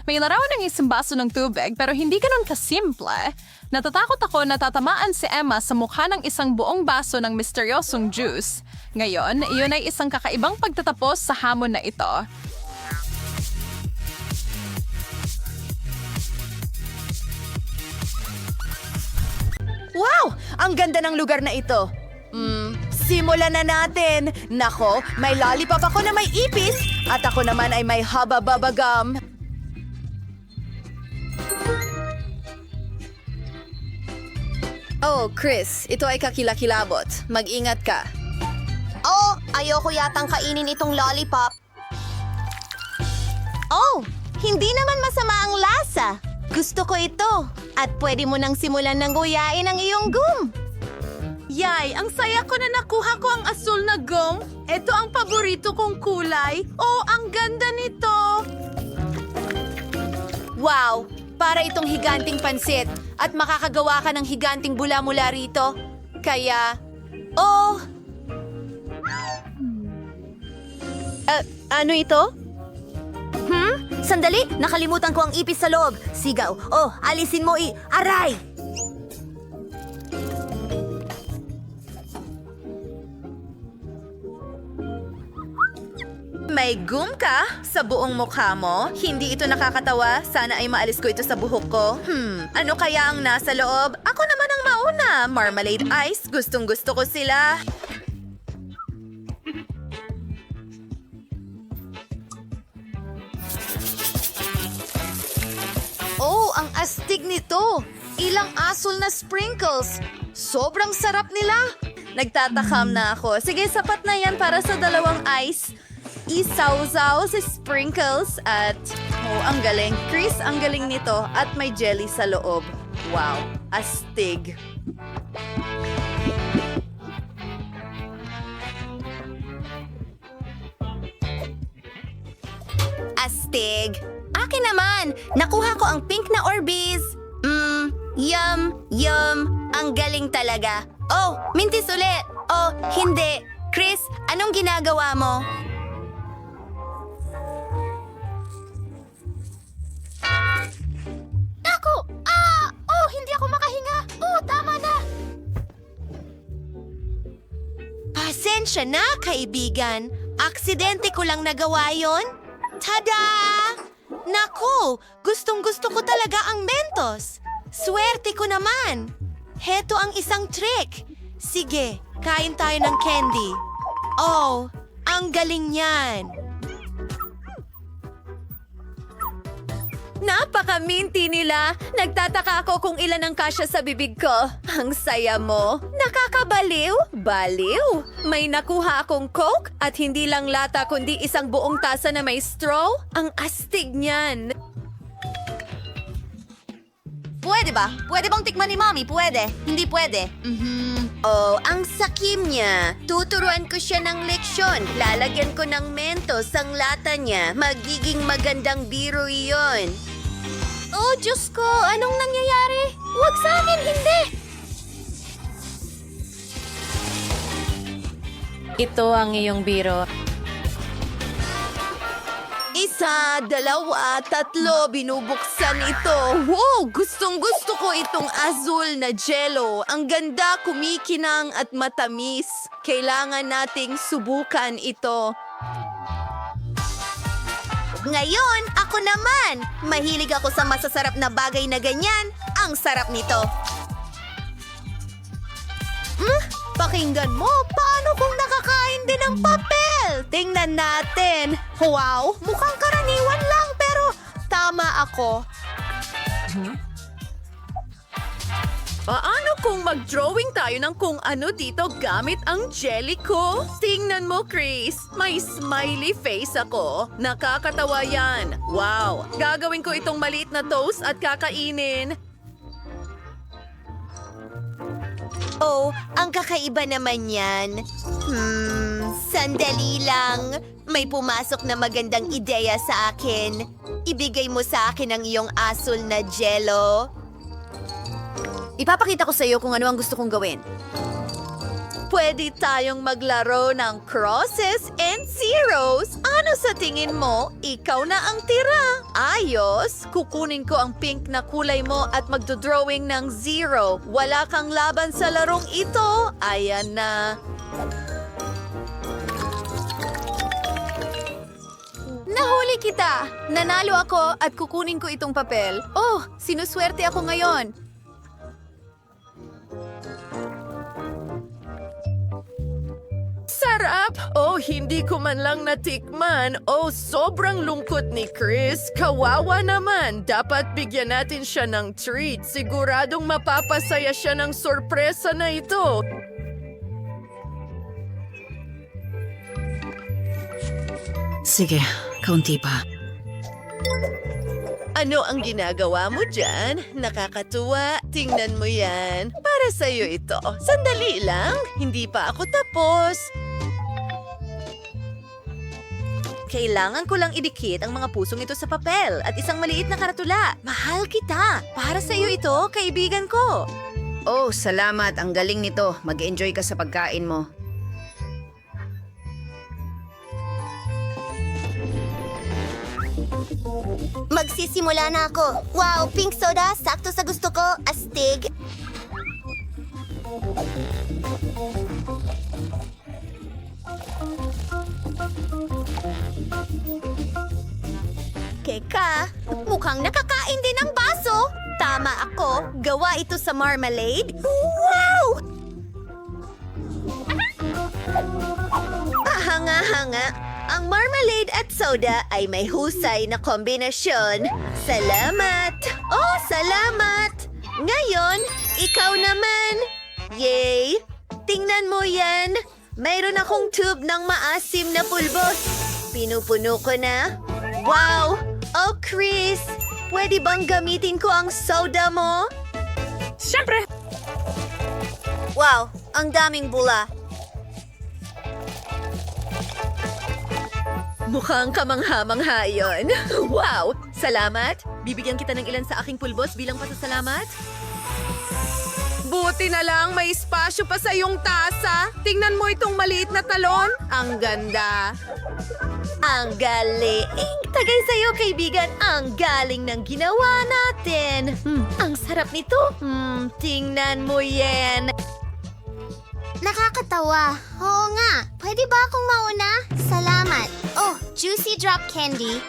May larawan ng isang baso ng tubig pero hindi ganun kasimple. Natatakot ako na tatamaan si Emma sa mukha ng isang buong baso ng misteryosong juice. Ngayon, iyon ay isang kakaibang pagtatapos sa hamon na ito. Wow! Ang ganda ng lugar na ito. Simulan na natin. Nako, may lollipop ako na may ipis at ako naman ay may haba-baba gum. Oh, Chris, ito ay kakilakilabot. Mag-ingat ka. Oh, ayoko yatang kainin itong lollipop. Oh, hindi naman masama ang lasa. Gusto ko ito. At pwede mo nang simulan ng guyain ang iyong gum. Yay, ang saya ko na nakuha ko ang asul na gum. Ito ang paborito kong kulay. Oh, ang ganda nito. Wow, para itong higanting pansit at makakagawa ka ng higanting bula mula rito. Kaya, Ano ito? Sandali, nakalimutan ko ang ipis sa loob. Sigaw. Oh, alisin mo aray! May gum ka sa buong mukha mo? Hindi ito nakakatawa. Sana ay maalis ko ito sa buhok ko. Ano kaya ang nasa loob? Ako naman ang mauna. Marmalade ice. Gustong-gusto ko sila. oh, ang astig nito. Ilang asul na sprinkles. Sobrang sarap nila. Nagtatakam na ako. Sige, sapat na yan para sa dalawang ice. Isawsaw sa sprinkles at... Oh, ang galing. Chris, ang galing nito. At may jelly sa loob. Wow, astig. Astig. Akin naman. Nakuha ko ang pink na Orbeez. Yum. Ang galing talaga. Oh, mintis ulit. Oh, hindi. Chris, anong ginagawa mo? Ako! Oh, hindi ako makahinga. Oh, tama na. Pasensya na, kaibigan. Aksidente ko lang nagawa yon. Tada! Naku, gustong-gusto ko talaga ang Mentos. Swerte ko naman. Heto ang isang trick. Sige, kain tayo ng candy. Oh, ang galing niyan! Napaka-minty nila. Nagtataka ako kung ilan ang kasya sa bibig ko. Ang saya mo. Nakakabaliw? Baliw? May nakuha akong Coke at hindi lang lata kundi isang buong tasa na may straw? Ang astig niyan. Pwede ba? Pwede bang tikman ni Mommy? Pwede. Hindi pwede. Oh, ang sakim niya. Tuturuan ko siya ng leksyon. Lalagyan ko ng mentos ang lata niya. Magiging magandang biro iyon. Oh, Diyos ko! Anong nangyayari? Huwag sa akin, hindi! Ito ang iyong biro. Isa, dalawa, tatlo, binubuksan ito. Wow! Gustong-gusto ko itong azul na jello. Ang ganda, kumikinang at matamis. Kailangan nating subukan ito. Ngayon, ako naman! Mahilig ako sa masasarap na bagay na ganyan. Ang sarap nito. Pakinggan mo, paano kung nakakain din ng papel? Tingnan natin. Wow, mukhang karaniwan lang pero tama ako. Paano kung mag-drawing tayo ng kung ano dito gamit ang jelly ko? Tingnan mo, Chris. May smiley face ako. Nakakatawa yan. Wow. Gagawin ko itong maliit na toast at kakainin. Oh, ang kakaiba naman yan. Sandali lang. May pumasok na magandang ideya sa akin. Ibigay mo sa akin ang iyong asul na jello. Ipapakita ko sa iyo kung ano ang gusto kong gawin. Pwede tayong maglaro ng crosses and zeros. Ano sa tingin mo? Ikaw na ang tira. Ayos. Kukunin ko ang pink na kulay mo at magdodrawing ng zero. Wala kang laban sa larong ito. Ayan na. Nahuli kita! Nanalo ako at kukunin ko itong papel. Oh, sinuswerte ako ngayon. Sarap! Oh, hindi ko man lang natikman. Oh, sobrang lungkot ni Chris. Kawawa naman. Dapat bigyan natin siya ng treat. Siguradong mapapasaya siya ng sorpresa na ito. Sige, kaunti pa. Ano ang ginagawa mo dyan? Nakakatuwa. Tingnan mo yan. Para sa'yo ito. Sandali lang. Hindi pa ako tapos. Kailangan ko lang idikit ang mga pusong ito sa papel at isang maliit na karatula. Mahal kita. Para sa'yo ito, kaibigan ko. Oh, salamat. Ang galing nito. Mag-enjoy ka sa pagkain mo. Magsisimula na ako. Wow, pink soda. Sakto sa gusto ko. Astig. Keka, mukhang nakakain din ng baso. Tama ako. Gawa ito sa marmalade. Wow! Hanga-hanga. Ang marmalade at soda ay may husay na kombinasyon. Salamat! Oh, salamat! Ngayon, ikaw naman! Yay! Tingnan mo yan! Mayroon akong tube ng maasim na pulbos. Pinupuno ko na. Wow! Oh, Chris! Pwede bang gamitin ko ang soda mo? Siyempre! Wow! Ang daming bula. Mukhang kamangha-mangha yun. Wow! Salamat! Bibigyan kita ng ilan sa aking pulbos bilang pasasalamat. Buti na lang may espasyo pa sa iyong tasa. Tingnan mo itong maliit na talon. Ang ganda. Ang galing. Tagay sa'yo, kaibigan. Ang galing ng ginawa natin. Ang sarap nito. Tingnan mo yan. Nakakatawa. Oo nga. Pwede ba akong mauna? Salamat. Oh, juicy drop candy.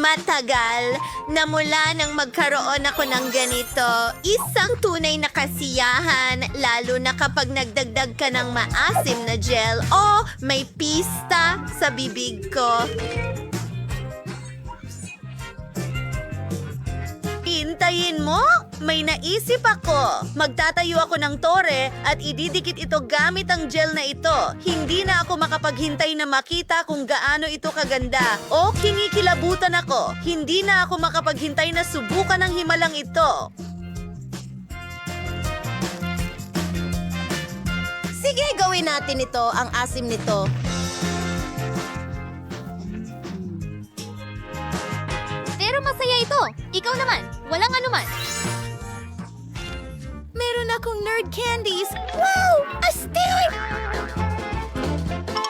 Matagal na mula nang magkaroon ako ng ganito. Isang tunay na kasiyahan, lalo na kapag nagdagdag ka ng maasim na gel o may pista sa bibig ko. Hintayin mo! May naisip ako. Magtatayo ako ng tore at ididikit ito gamit ang gel na ito. Hindi na ako makapaghintay na makita kung gaano ito kaganda. O kinikilabutan ako. Hindi na ako makapaghintay na subukan ang himalang ito. Sige, gawin natin ito, ang asim nito. Pero masaya ito. Ikaw naman, walang anuman. Meron akong nerd candies. Wow! Astig!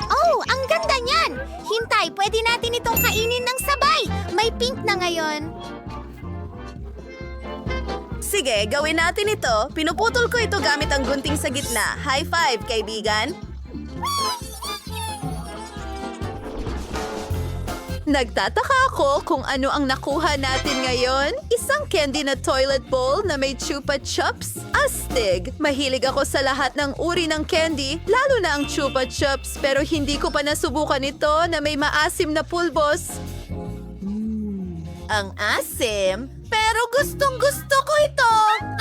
Oh, ang ganda niyan! Hintay, pwede natin itong kainin ng sabay. May pink na ngayon. Sige, gawin natin ito. Pinuputol ko ito gamit ang gunting sa gitna. High five, kaibigan. Nagtataka ako kung ano ang nakuha natin ngayon. Isang candy na toilet bowl na may chupa chups. Astig! Mahilig ako sa lahat ng uri ng candy, lalo na ang chupa chups. Pero hindi ko pa nasubukan ito na may maasim na pulbos. Ang asim? Pero gustong-gusto ko ito!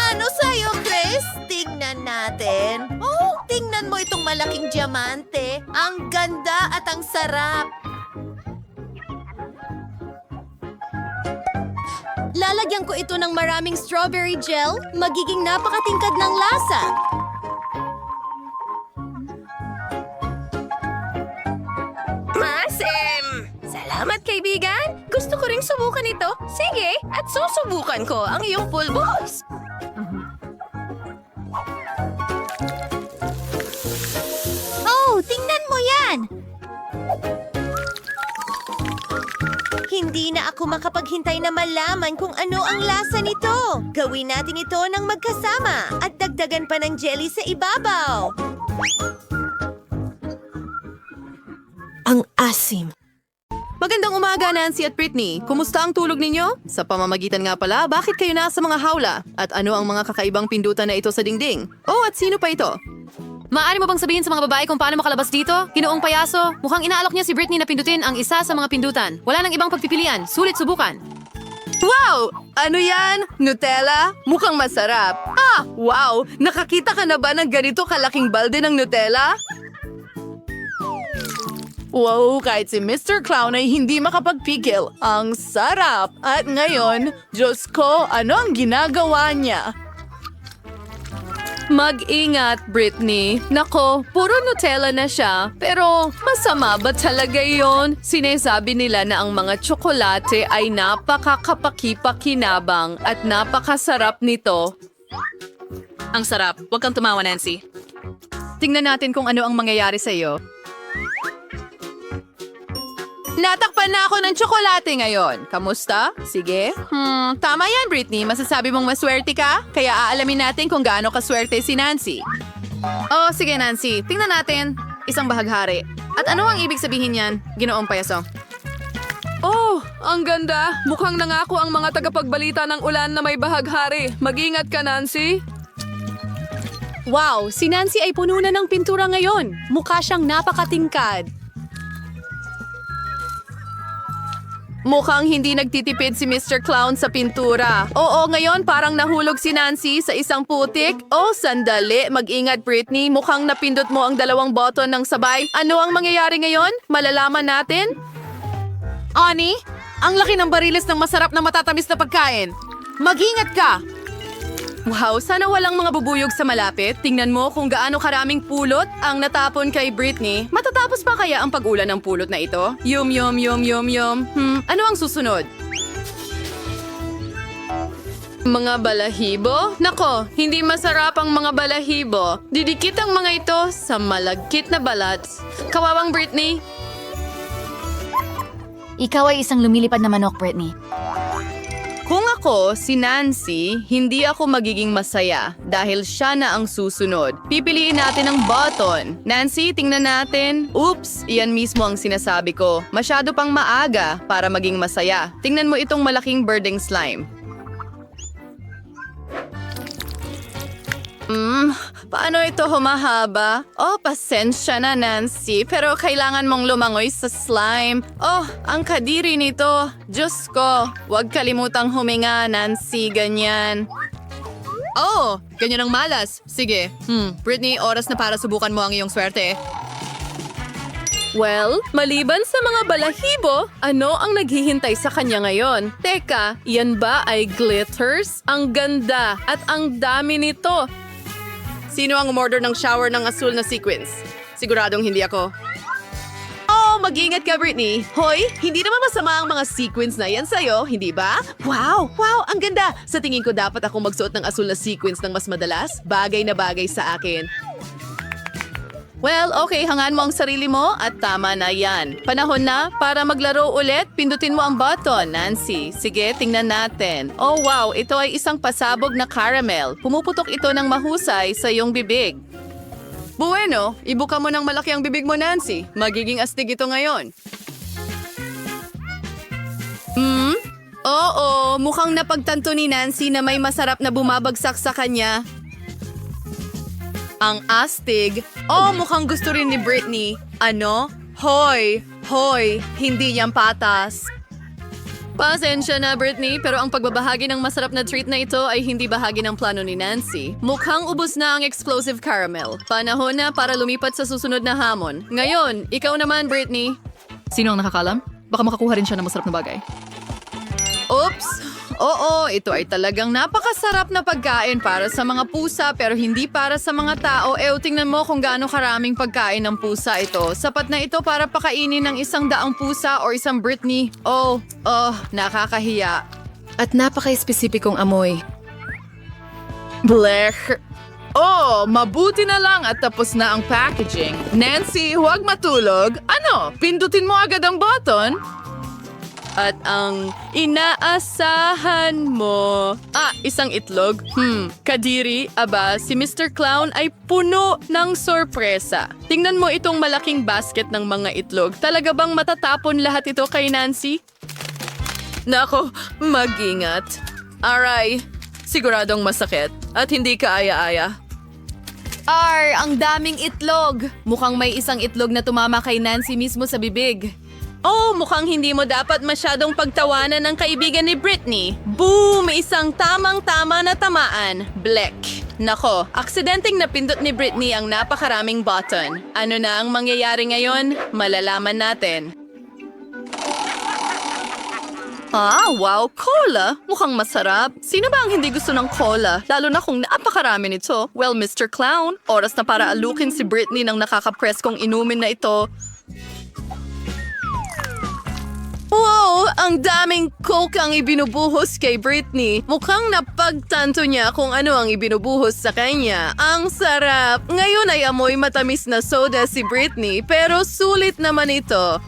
Ano sa'yo, Chris? Tingnan natin. Oh, tingnan mo itong malaking diamante. Ang ganda at ang sarap. Lalagyan ko ito ng maraming strawberry gel, magiging napakatingkad ng lasa. Asim! Salamat, kaibigan! Gusto ko ring subukan ito. Sige, at susubukan ko ang iyong pulbos. Oh, tingnan mo yan! Hindi na ako makapaghintay na malaman kung ano ang lasa nito. Gawin natin ito ng magkasama at dagdagan pa ng jelly sa ibabaw. Ang asim. Magandang umaga, Nancy at Britney. Kumusta ang tulog ninyo? Sa pamamagitan nga pala, bakit kayo nasa mga hawla? At ano ang mga kakaibang pindutan na ito sa dingding? Oh, at sino pa ito? Maaari mo bang sabihin sa mga babae kung paano makalabas dito? Ginoong payaso, mukhang inaalok niya si Britney na pindutin ang isa sa mga pindutan. Wala nang ibang pagpipilian, sulit subukan. Wow! Ano yan? Nutella? Mukhang masarap. Ah, wow! Nakakita ka na ba ng ganito kalaking balde ng Nutella? Wow, kahit si Mr. Clown ay hindi makapagpigil. Ang sarap! At ngayon, Diyos ko, ano ang ginagawa niya? Mag-ingat, Britney. Nako, puro Nutella na siya. Pero masama ba talaga yon? Sinasabi nila na ang mga tsokolate ay napakakapakipakinabang at napakasarap nito. Ang sarap. Huwag kang tumawa, Nancy. Tingnan natin kung ano ang mangyayari sa iyo. Natakpan na ako ng tsokolate ngayon. Kamusta? Sige. Tama yan, Britney. Masasabi mong maswerte ka? Kaya aalamin natin kung gaano kaswerte si Nancy. Oh, sige Nancy. Tingnan natin. Isang bahaghari. At ano ang ibig sabihin yan? Ginoong payaso. Oh, ang ganda. Mukhang nangako ang mga tagapagbalita ng ulan na may bahaghari. Mag-ingat ka, Nancy. Wow, si Nancy ay puno na ng pintura ngayon. Mukha siyang napakatingkad. Mukhang hindi nagtitipid si Mr. Clown sa pintura. Oo, ngayon parang nahulog si Nancy sa isang putik. Oh, sandali. Mag-ingat, Britney. Mukhang napindot mo ang dalawang button ng sabay. Ano ang mangyayari ngayon? Malalaman natin? Ani, ang laki ng bariles ng masarap na matatamis na pagkain. Mag-ingat ka! Wow, sana walang mga bubuyog sa malapit. Tingnan mo kung gaano karaming pulot ang natapon kay Britney. Matatapos pa kaya ang pag-ulan ng pulot na ito? Yum. Ano ang susunod? Mga balahibo? Nako, hindi masarap ang mga balahibo. Didikit ang mga ito sa malagkit na balat. Kawawang Britney. Ikaw ay isang lumilipad na manok, Britney. Kung ako ako, si Nancy, hindi ako magiging masaya dahil siya na ang susunod. Pipiliin natin ang button. Nancy, tingnan natin. Oops, iyan mismo ang sinasabi ko. Masyado pang maaga para maging masaya. Tingnan mo itong malaking birding slime. Paano ito humahaba? Oh, pasensya na, Nancy, pero kailangan mong lumangoy sa slime. Oh, ang kadiri nito. Diyos ko, huwag kalimutang huminga, Nancy, ganyan. Oh, ganyan ang malas. Sige. Britney, oras na para subukan mo ang iyong swerte. Well, maliban sa mga balahibo, ano ang naghihintay sa kanya ngayon? Teka, yan ba ay glitters? Ang ganda at ang dami nito. Sino ang umorder ng shower ng asul na sequins? Siguradong hindi ako. Oh, mag-ingat ka, Britney. Hoy, hindi naman masama ang mga sequins na yan sa'yo, hindi ba? Wow, ang ganda. Sa tingin ko dapat akong magsuot ng asul na sequins ng mas madalas. Bagay na bagay sa akin. Well, okay, hangaan mo ang sarili mo at tama na yan. Panahon na para maglaro ulit. Pindutin mo ang button, Nancy. Sige, tingnan natin. Oh wow, ito ay isang pasabog na caramel. Pumuputok ito ng mahusay sa iyong bibig. Bueno, ibuka mo ng malaki ang bibig mo, Nancy. Magiging astig ito ngayon. Oo, mukhang napagtanto ni Nancy na may masarap na bumabagsak sa kanya. Ang astig. Oh, mukhang gusto rin ni Britney. Ano? Hoy, hindi yan patas. Pasensya na, Britney, pero ang pagbabahagi ng masarap na treat na ito ay hindi bahagi ng plano ni Nancy. Mukhang ubos na ang explosive caramel. Panahon na para lumipat sa susunod na hamon. Ngayon, ikaw naman, Britney. Sino ang nakakalam? Baka makakuha rin siya ng masarap na bagay. Oops! Oo, ito ay talagang napakasarap na pagkain para sa mga pusa pero hindi para sa mga tao. Tingnan mo kung gaano karaming pagkain ng pusa ito. Sapat na ito para pakainin ng 100 pusa o isang Britney. Oh, nakakahiya. At napaka-espesipikong amoy. Blech! Oh, mabuti na lang at tapos na ang packaging. Nancy, huwag matulog. Ano, pindutin mo agad ang button? At ang inaasahan mo. Isang itlog? Kadiri, si Mr. Clown ay puno ng sorpresa. Tingnan mo itong malaking basket ng mga itlog. Talaga bang matatapon lahat ito kay Nancy? Nako, mag-ingat. Aray, siguradong masakit at hindi kaaya-aya. Ang daming itlog. Mukhang may isang itlog na tumama kay Nancy mismo sa bibig. Oh, mukhang hindi mo dapat masyadong pagtawanan ng kaibigan ni Britney. Boom! Isang tamang-tama na tamaan. Blech. Nako, aksidenteng napindot ni Britney ang napakaraming button. Ano na ang mangyayari ngayon? Malalaman natin. Wow, cola. Mukhang masarap. Sino ba ang hindi gusto ng cola? Lalo na kung napakarami nito. Well, Mr. Clown, oras na para alukin si Britney ng nakakapress kong inumin na ito. Wow! Ang daming coke ang ibinubuhos kay Britney. Mukhang napagtanto niya kung ano ang ibinubuhos sa kanya. Ang sarap! Ngayon ay amoy matamis na soda si Britney, pero sulit naman ito.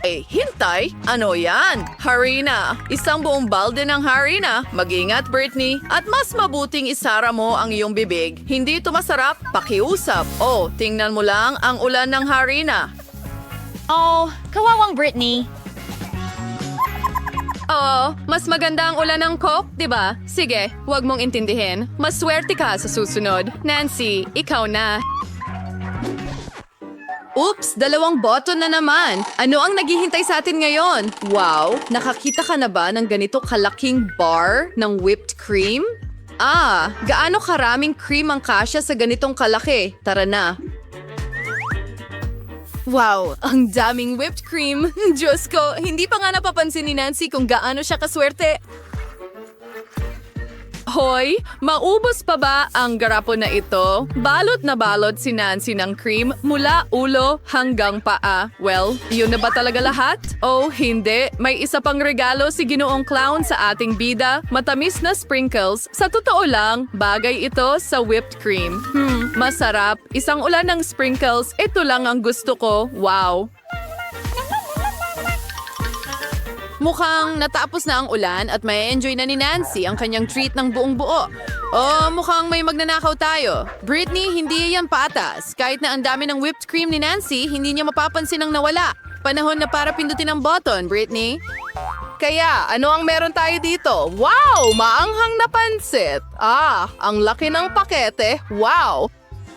Hintay? Ano yan? Harina. Isang buong balde ng harina. Mag-ingat, Britney. At mas mabuting isara mo ang iyong bibig. Hindi ito masarap, pakiusap. Oh, tingnan mo lang ang ulan ng harina. Oh, kawawang Britney. Oo, mas maganda ang ulan ng Coke, di ba? Sige, huwag mong intindihin. Maswerte ka sa susunod. Nancy, ikaw na. Oops, 2 button na naman. Ano ang naghihintay sa atin ngayon? Wow, nakakita ka na ba ng ganito kalaking bar ng whipped cream? Gaano karaming cream ang kasya sa ganitong kalaki? Tara na. Wow, ang daming whipped cream. Diyos ko, hindi pa nga napapansin ni Nancy kung gaano siya kaswerte. Hoy, maubos pa ba ang garapon na ito? Balot na balot si Nancy ng cream mula ulo hanggang paa. Well, yun na ba talaga lahat? Oh, hindi. May isa pang regalo si Ginoong Clown sa ating bida. Matamis na sprinkles. Sa totoo lang, bagay ito sa whipped cream. Masarap. Isang ulan ng sprinkles. Ito lang ang gusto ko. Wow. Mukhang natapos na ang ulan at may enjoy na ni Nancy ang kanyang treat ng buong buo. Oh, mukhang may magnanakaw tayo. Britney, hindi yan patas. Kahit na ang dami ng whipped cream ni Nancy, hindi niya mapapansin ang nawala. Panahon na para pindutin ang button, Britney. Kaya, ano ang meron tayo dito? Wow! Maanghang na pansit! Ang laki ng pakete. Wow!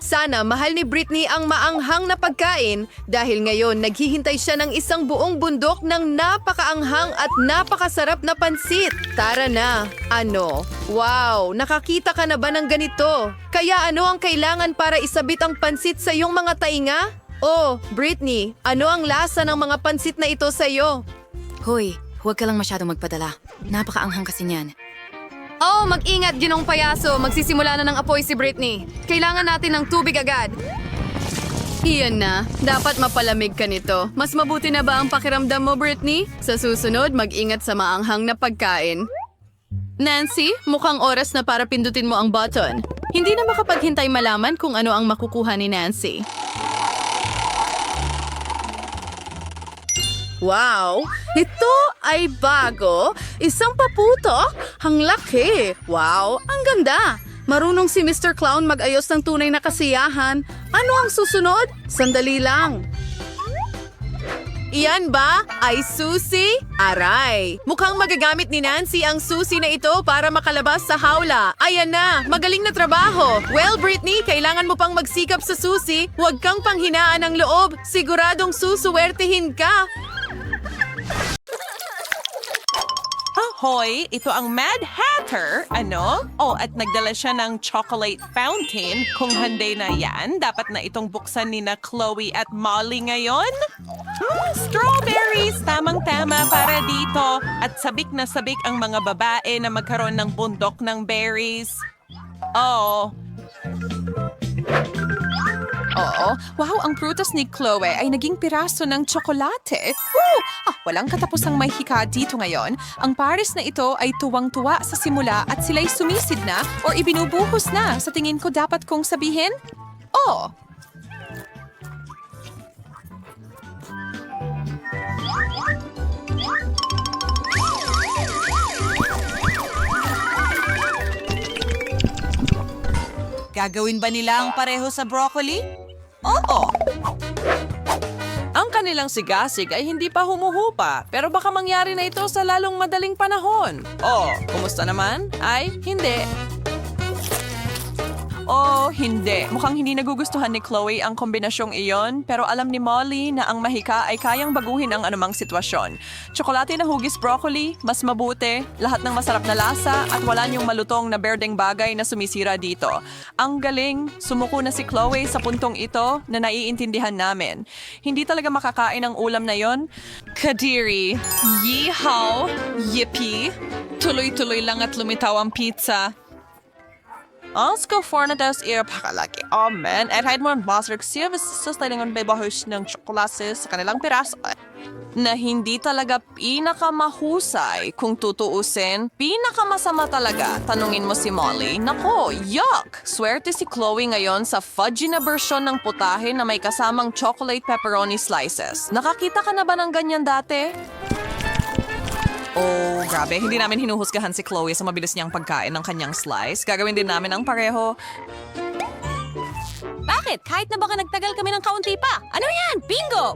Sana mahal ni Britney ang maanghang na pagkain dahil ngayon naghihintay siya ng isang buong bundok ng napakaanghang at napakasarap na pansit. Tara na. Ano? Wow! Nakakita ka na ba ng ganito? Kaya ano ang kailangan para isabit ang pansit sa iyong mga tainga? Oh, Britney, ano ang lasa ng mga pansit na ito sa iyo? Hoy, huwag ka lang masyadong magpadala. Napakaanghang kasi niyan. Oh, mag-ingat, ginong payaso. Magsisimula na ng apoy si Britney. Kailangan natin ng tubig agad. Iyan na. Dapat mapalamig ka nito. Mas mabuti na ba ang pakiramdam mo, Britney? Sa susunod, mag-ingat sa maanghang na pagkain. Nancy, mukhang oras na para pindutin mo ang button. Hindi na makapaghintay malaman kung ano ang makukuha ni Nancy. Wow! Ito ay bago. Isang paputok. Ang laki. Wow! Ang ganda. Marunong si Mr. Clown mag-ayos ng tunay na kasiyahan. Ano ang susunod? Sandali lang. Iyan ba ay susi? Aray! Mukhang magagamit ni Nancy ang susi na ito para makalabas sa hawla. Ayan na! Magaling na trabaho! Well, Britney, kailangan mo pang magsikap sa susi. Huwag kang panghinaan ng loob. Siguradong susuwertihin ka. Hoy, ito ang Mad Hatter. Ano? Oh, at nagdala siya ng chocolate fountain. Kung handay na yan, dapat na itong buksan ni na Chloe at Molly ngayon. Strawberries! Tamang-tama para dito. At sabik na sabik ang mga babae na magkaroon ng bundok ng berries. Oh. Oo. Wow, ang prutas ni Chloe ay naging piraso ng tsokolate. Woo! Walang katapusang may hika dito ngayon. Ang pares na ito ay tuwang-tuwa sa simula at sila'y sumisid na o ibinubuhos na. Sa tingin ko dapat kong sabihin, oh. Gagawin ba nila ang pareho sa broccoli? Oo. Ang kanilang sigasig ay hindi pa humuhupa, pero baka mangyari na ito sa lalong madaling panahon. Oh, kumusta naman? Ay, hindi. Oh, hindi. Mukhang hindi nagugustuhan ni Chloe ang kombinasyong iyon, pero alam ni Molly na ang mahika ay kayang baguhin ang anumang sitwasyon. Tsokolate na hugis broccoli, mas mabuti, lahat ng masarap na lasa, at wala niyong malutong na berdeng bagay na sumisira dito. Ang galing, sumuko na si Chloe sa puntong ito na naiintindihan namin. Hindi talaga makakain ang ulam na yon. Kadiri, yeehaw, yippee, tuloy-tuloy lang at lumitaw ang pizza. Asko fornadas pakalaki. Oh man, at kahit mo ang basrak service sa talingon bebahos ng tsokolate sa kanilang piraso na hindi talaga pinakamahusay kung tutuusin. Pinakamasama talaga, tanungin mo si Molly. Nako, yuck! Swerte si Chloe ngayon sa fudgy na bersyon ng putahe na may kasamang chocolate pepperoni slices. Nakakita ka na ba ng ganyan dati? Oh, grabe. Hindi namin hinuhusgahan si Chloe sa mabilis niyang pagkain ng kanyang slice. Gagawin din namin ang pareho. Bakit? Kahit na baka nagtagal kami ng kaunti pa. Ano yan? Bingo!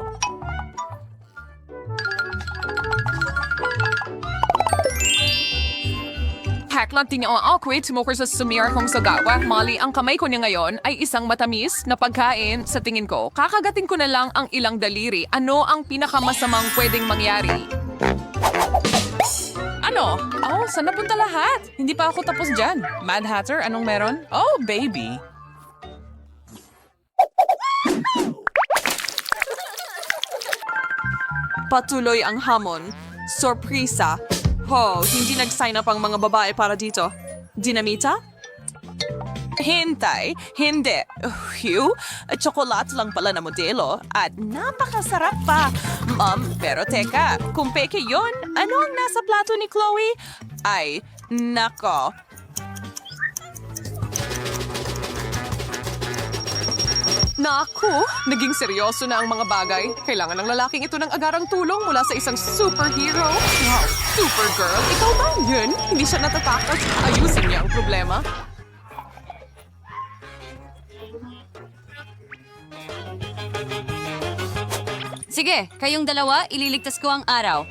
Heklat din niya ang awkward sumukor sa sumira kong sagawa. Molly, ang kamay ko niya ngayon ay isang matamis na pagkain. Sa tingin ko, kakagatin ko na lang ang ilang daliri. Ano ang pinakamasamang pwedeng mangyari? Ano? Oh, saan napunta lahat? Hindi pa ako tapos dyan. Mad Hatter, anong meron? Oh, baby. Patuloy ang hamon. Sorpresa. Ho, hindi nag-sign up ang mga babae para dito. Dinamita? Hintay, hindi. Hugh, tsokolate lang pala na modelo at napakasarap pa. Pero teka, kung peke yun, ano ang nasa plato ni Chloe? Ay, nako. Naku, naging seryoso na ang mga bagay. Kailangan ng lalaking ito ng agarang tulong mula sa isang superhero. Wow, Supergirl, ikaw ba yun? Hindi siya natatakot. Ayusin niya ang problema. Sige, kayong dalawa, ililigtas ko ang araw.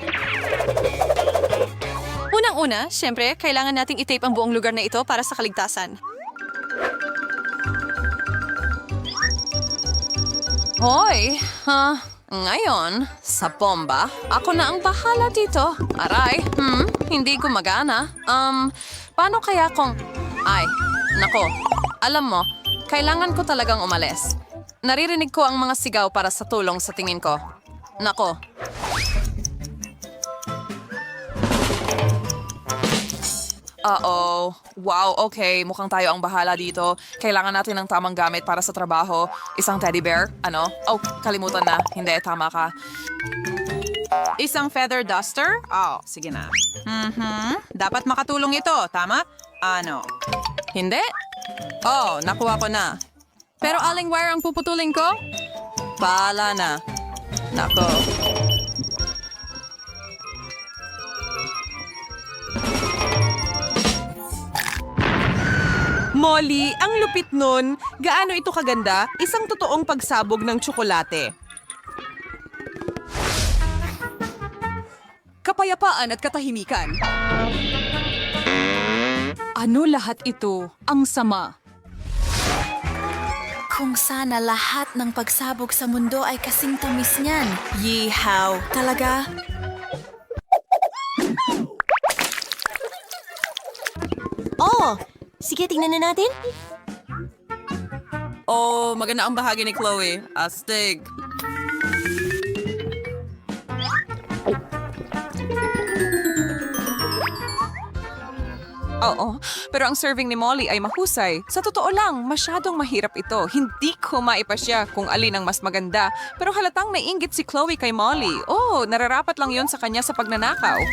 Unang-una, syempre, kailangan nating itape ang buong lugar na ito para sa kaligtasan. Hoy, ngayon, sa bomba, ako na ang bahala dito. Aray, hindi gumagana. Paano kaya kung... Ay, nako, alam mo, kailangan ko talagang umalis. Naririnig ko ang mga sigaw para sa tulong sa tingin ko. Nako. Wow, okay. Mukhang tayo ang bahala dito. Kailangan natin ng tamang gamit para sa trabaho. Isang teddy bear? Ano? Oh, kalimutan na. Hindi, tama ka. Isang feather duster? Oh, sige na. Dapat makatulong ito, tama? Ano? Hindi? Oh, nakuha ko na. Pero aling wire ang puputulin ko? Bahala na. Nako. Molly, ang lupit nun. Gaano ito kaganda? Isang totoong pagsabog ng tsokolate. Kapayapaan at katahimikan. Ano lahat ito? Ang sama. Kung sana lahat ng pagsabog sa mundo ay kasing tamis niyan. Yeehaw. Talaga? Oh, sige, tingnan na natin. Oh, maganda ang bahagi ni Chloe. Astig. Oo, pero ang serving ni Molly ay mahusay. Sa totoo lang, masyadong mahirap ito. Hindi ko maipasya kung alin ang mas maganda. Pero halatang naiinggit si Chloe kay Molly. Oh, nararapat lang yon sa kanya sa pagnanakaw.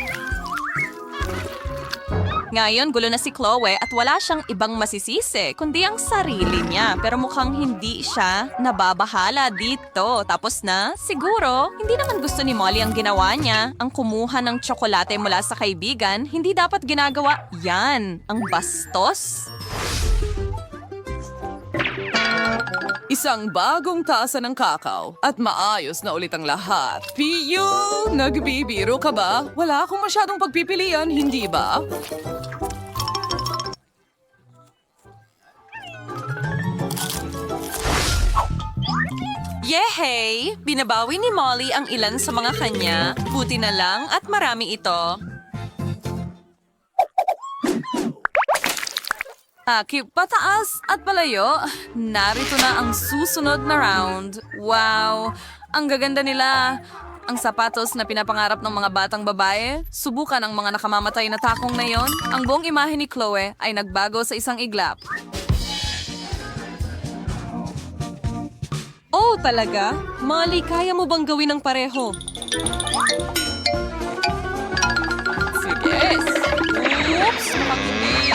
Ngayon, gulo na si Chloe at wala siyang ibang masisisi, kundi ang sarili niya. Pero mukhang hindi siya nababahala dito. Tapos na, siguro, hindi naman gusto ni Molly ang ginawa niya. Ang kumuha ng tsokolate mula sa kaibigan, hindi dapat ginagawa yan. Ang bastos. Isang bagong tasa ng kakao at maayos na ulit ang lahat. Piyo! Nagbibiro ka ba? Wala akong masyadong pagpipilian, hindi ba? Yehey! Binabawi ni Molly ang ilan sa mga kanya. Buti na lang at marami ito. Akip pataas at palayo. Narito na ang susunod na round. Wow! Ang gaganda nila. Ang sapatos na pinapangarap ng mga batang babae. Subukan ang mga nakamamatay na takong na yon. Ang buong imahe ni Chloe ay nagbago sa isang iglap. Oh, talaga? Molly, kaya mo bang gawin ng pareho? Sige. Oops! Mukhang hindi.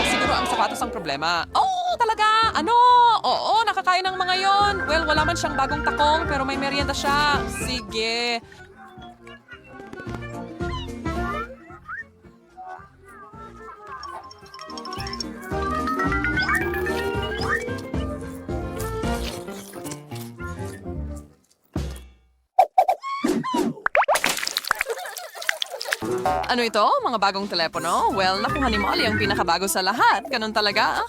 Siguro ang sapatos ang problema. Oh, talaga? Ano? Oo, nakakain ng mga yon. Well, wala man siyang bagong takong, pero may merienda siya. Sige. Ano ito? Mga bagong telepono? Well, nakuha ni Molly ang pinakabago sa lahat. Ganun talaga.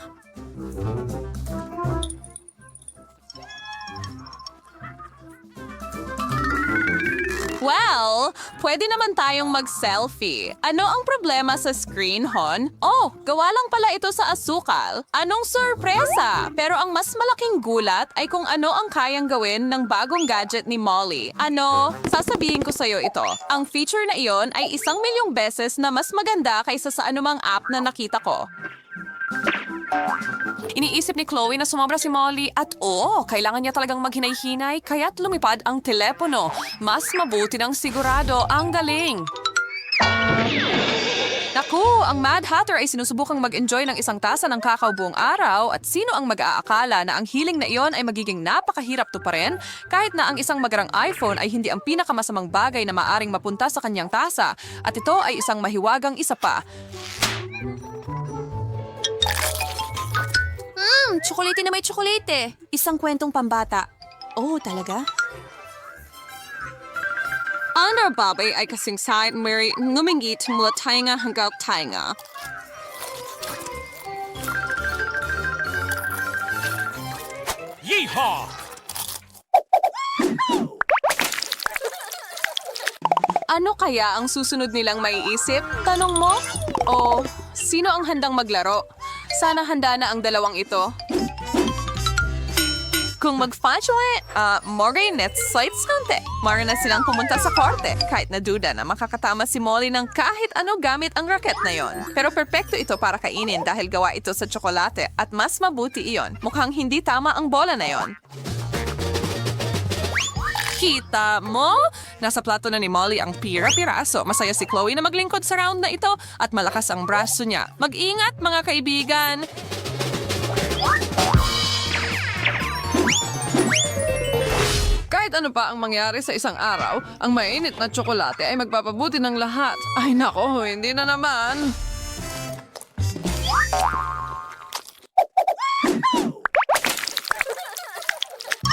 Well, pwede naman tayong mag-selfie. Ano ang problema sa screen, Hon? Oh, gawa lang pala ito sa asukal. Anong sorpresa! Pero ang mas malaking gulat ay kung ano ang kayang gawin ng bagong gadget ni Molly. Ano? Sasabihin ko sa'yo ito. Ang feature na iyon ay 1,000,000 beses na mas maganda kaysa sa anumang app na nakita ko. Iniisip ni Chloe na sumobra si Molly at kailangan niya talagang maghinay-hinay kaya't lumipad ang telepono. Mas mabuti ng sigurado ang galing. Naku, ang Mad Hatter ay sinusubukang mag-enjoy ng isang tasa ng kakao buong araw at sino ang mag-aakala na ang hiling na iyon ay magiging napakahirap tuparin kahit na ang isang magarang iPhone ay hindi ang pinakamasamang bagay na maaring mapunta sa kanyang tasa at ito ay isang mahiwagang isa pa. Tsokolate na may tsokolate. Isang kwentong pambata. Oh, talaga? Ang narbabay ay kasing Saint Mary ngumingit mula tainga hanggang tainga. Yeehaw! Ano kaya ang susunod nilang maiisip? Tanong mo? O sino ang handang maglaro? Sana handa na ang dalawang ito. Kung mag-fashion, Morgan net sites konti. Mara na silang pumunta sa korte. Kahit na duda na makakatama si Molly ng kahit ano gamit ang racket na yon. Pero perpekto ito para kainin dahil gawa ito sa tsokolate at mas mabuti iyon. Mukhang hindi tama ang bola na yon. Kita mo? Nasa plato na ni Molly ang pira-piraso. Masaya si Chloe na maglingkod sa round na ito at malakas ang braso niya. Mag-ingat mga kaibigan! Kahit ano pa ang mangyari sa isang araw, ang mainit na tsokolate ay magpapabuti ng lahat. Ay nako, hindi na naman.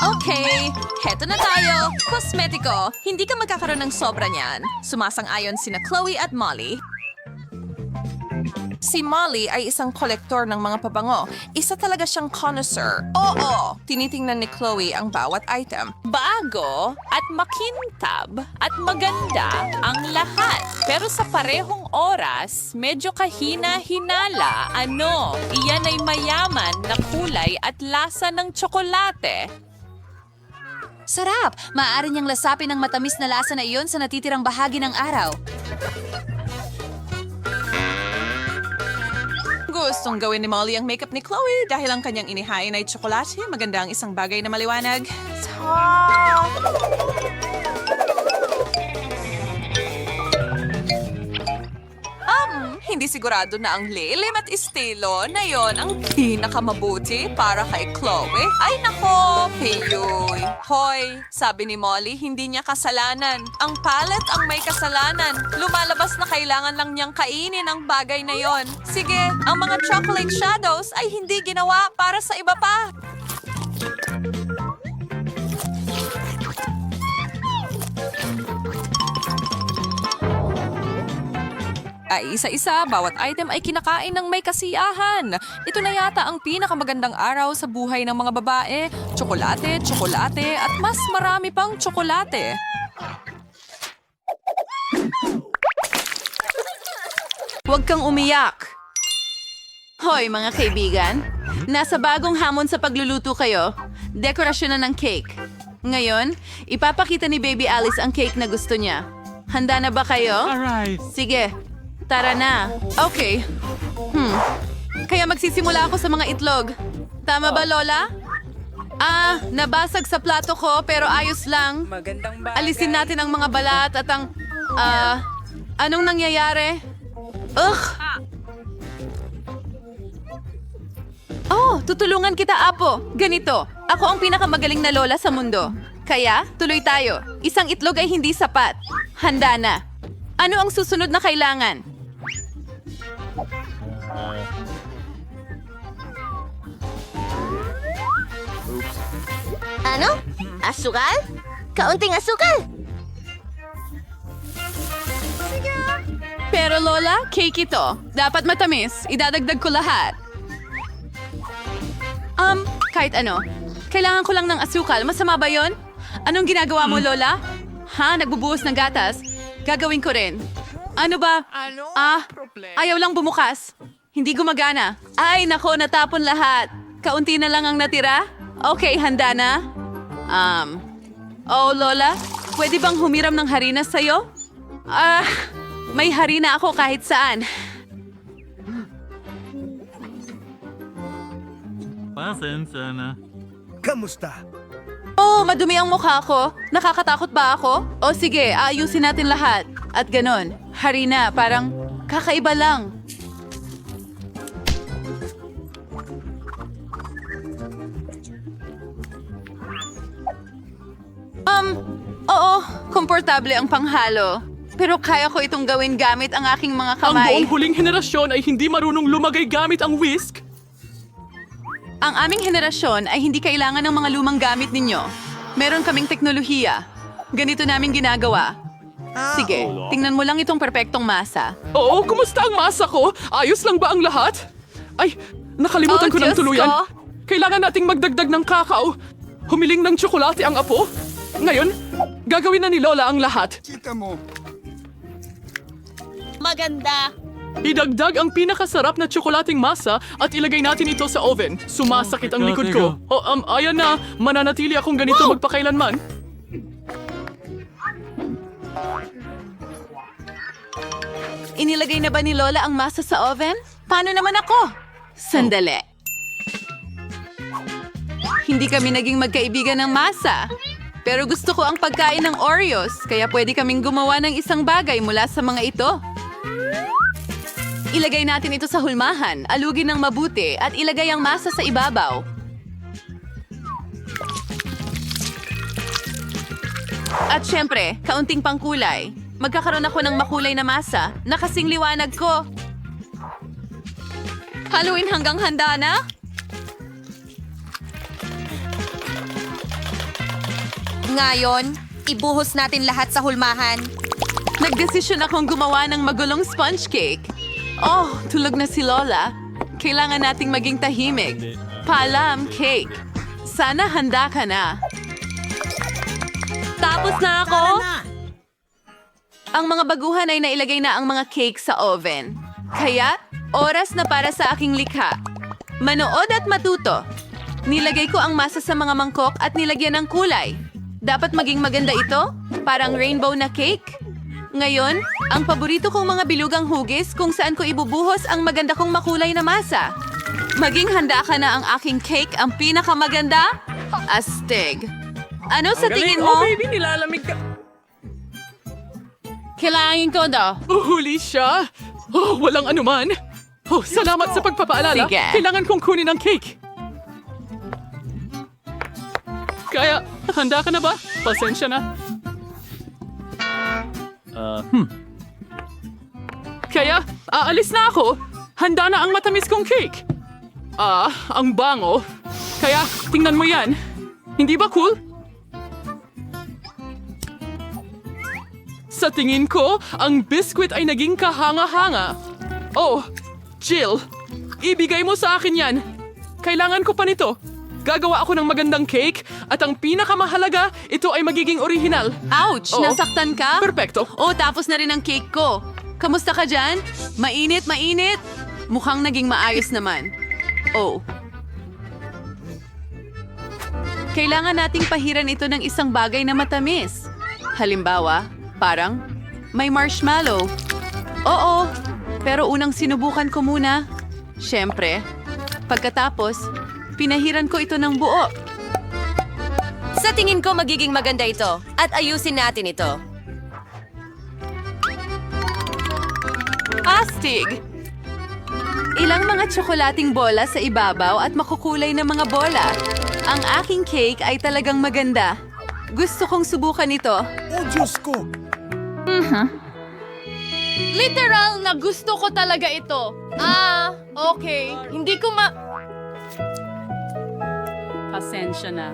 Okay, heto na tayo. Kosmetiko, hindi ka magkakaroon ng sobra niyan. Sumasang-ayon sina Chloe at Molly. Si Molly ay isang kolektor ng mga pabango. Isa talaga siyang connoisseur. Oo, tinitingnan ni Chloe ang bawat item. Bago at makintab at maganda ang lahat. Pero sa parehong oras, medyo kahina-hinala. Ano? Iyan ay mayaman na kulay at lasa ng tsokolate. Sarap! Maaari niyang lasapin ang matamis na lasa na iyon sa natitirang bahagi ng araw. Gustong gawin ni Molly ang makeup ni Chloe dahil ang kanyang inihain ay tsokolate. Maganda ang isang bagay na maliwanag. Hindi sigurado na ang lilim at estilo na yon ang pinakamabuti para kay Chloe. Ay nako, Peyoy. Hoy, sabi ni Molly, hindi niya kasalanan. Ang palette ang may kasalanan. Lumalabas na kailangan lang niyang kainin ang bagay na yon. Sige, ang mga chocolate shadows ay hindi ginawa para sa iba pa. Ay isa-isa, bawat item ay kinakain ng may kasiyahan. Ito na yata ang pinakamagandang araw sa buhay ng mga babae. Tsokolate, tsokolate, at mas marami pang tsokolate. Huwag kang umiyak. Hoy mga kaibigan, nasa bagong hamon sa pagluluto kayo. Dekorasyon na ng cake. Ngayon, ipapakita ni Baby Alice ang cake na gusto niya. Handa na ba kayo? Sige. Tara na. Okay. Kaya magsisimula ako sa mga itlog. Tama ba, Lola? Nabasag sa plato ko pero ayos lang. Alisin natin ang mga balat at ang... anong nangyayari? Ugh! Oh, tutulungan kita, Apo. Ganito, ako ang pinakamagaling na lola sa mundo. Kaya, tuloy tayo. Isang itlog ay hindi sapat. Handa na. Ano ang susunod na kailangan? Ano? Asukal? Kaunting asukal? Pero Lola, cake ito. Dapat matamis. Idadagdag ko lahat. Kahit ano. Kailangan ko lang ng asukal. Masama ba yon? Anong ginagawa mo, Lola? Nagbubuhos ng gatas? Gagawin ko rin. Ano ba? Ayaw lang bumukas. Hindi gumagana. Ay, nako, natapon lahat. Kaunti na lang ang natira? Okay, handa na? Oh, Lola, pwede bang humiram ng harina sa'yo? May harina ako kahit saan. Pasensya na. Kamusta? Oh, madumi ang mukha ko. Nakakatakot ba ako? O sige, ayusin natin lahat. At ganon, harina, parang Kakaiba lang. Oo, komportable ang panghalo. Pero kaya ko itong gawin gamit ang aking mga Ang kamay. buong huling henerasyon ay hindi marunong lumagay gamit ang whisk. Ang aming henerasyon ay hindi kailangan ng mga lumang gamit ninyo. Meron kaming teknolohiya. Ganito namin ginagawa. Sige, tingnan mo lang itong perpektong masa. Oo, kumusta ang masa ko? Ayos lang ba ang lahat? Ay, nakalimutan Oh, ko ng Diyos tuluyan. ko. Kailangan nating magdagdag ng kakao. Humiling ng tsokolate ang apo. Ngayon, gagawin na ni Lola ang lahat. Kita mo. Maganda. Idagdag ang pinakasarap na tsokolating masa at ilagay natin ito sa oven. Sumasakit ang likod ko. Ayan na. Mananatili akong ganito magpakailanman. Inilagay na ba ni Lola ang masa sa oven? Paano naman ako? Sandali. Hindi kami naging magkaibigan ng masa. Pero gusto ko ang pagkain ng Oreos, kaya pwede kaming gumawa ng isang bagay mula sa mga ito. Ilagay natin ito sa hulmahan, alugin ng mabuti, at ilagay ang masa sa ibabaw. At syempre, kaunting pangkulay. Magkakaroon ako ng makulay na masa na kasing liwanag ko. Haluin hanggang handa na? Ngayon, ibuhos natin lahat sa hulmahan. Nagdesisyon akong gumawa ng magulong sponge cake. Oh, tulog na si Lola. Kailangan nating maging tahimik. Paalam, cake. Sana handa ka na. Tapos na ako? Ang mga baguhan ay nailagay na ang mga cake sa oven. Kaya, oras na para sa aking likha. Manood at matuto. Nilagay ko ang masa sa mga mangkok at nilagyan ng kulay. Dapat maging maganda ito, parang rainbow na cake. Ngayon, ang paborito kong mga bilugang hugis kung saan ko ibubuhos ang maganda kong makulay na masa. Maging handa ka na ang aking cake ang pinakamaganda? Astig. Ano sa tingin mo? Oh, baby, nilalamig ka. Kailangan ko daw. Huli siya. Oh, walang anuman. Oh, salamat sa pagpapaalala. Sige. Kailangan kong kunin ang cake. Kaya, handa ka na ba? Pasensya na. Kaya, aalis na ako. Handa na ang matamis kong cake. Ang bango. Kaya, tingnan mo yan. Hindi ba cool? Sa tingin ko, ang biskwit ay naging kahanga-hanga. Oh, Jill, ibigay mo sa akin yan. Kailangan ko pa nito. Gagawa ako ng magandang cake at ang pinakamahalaga, ito ay magiging original. Ouch! Oo. Nasaktan ka? Perpekto. Oh, tapos na rin ang cake ko. Kamusta ka dyan? Mainit, mainit? Mukhang naging maayos naman. Oh. Kailangan nating pahiran ito ng isang bagay na matamis. Halimbawa, parang may marshmallow. Oo, pero unang sinubukan ko muna. Siyempre, pagkatapos, pinahiran ko ito ng buo. Sa tingin ko magiging maganda ito at ayusin natin ito. Astig! Ilang mga tsokolating bola sa ibabaw at makukulay na mga bola. Ang aking cake ay talagang maganda. Gusto kong subukan ito. Oh, Diyos ko! Literal na gusto ko talaga ito. Okay. Hindi ko Pasensya na.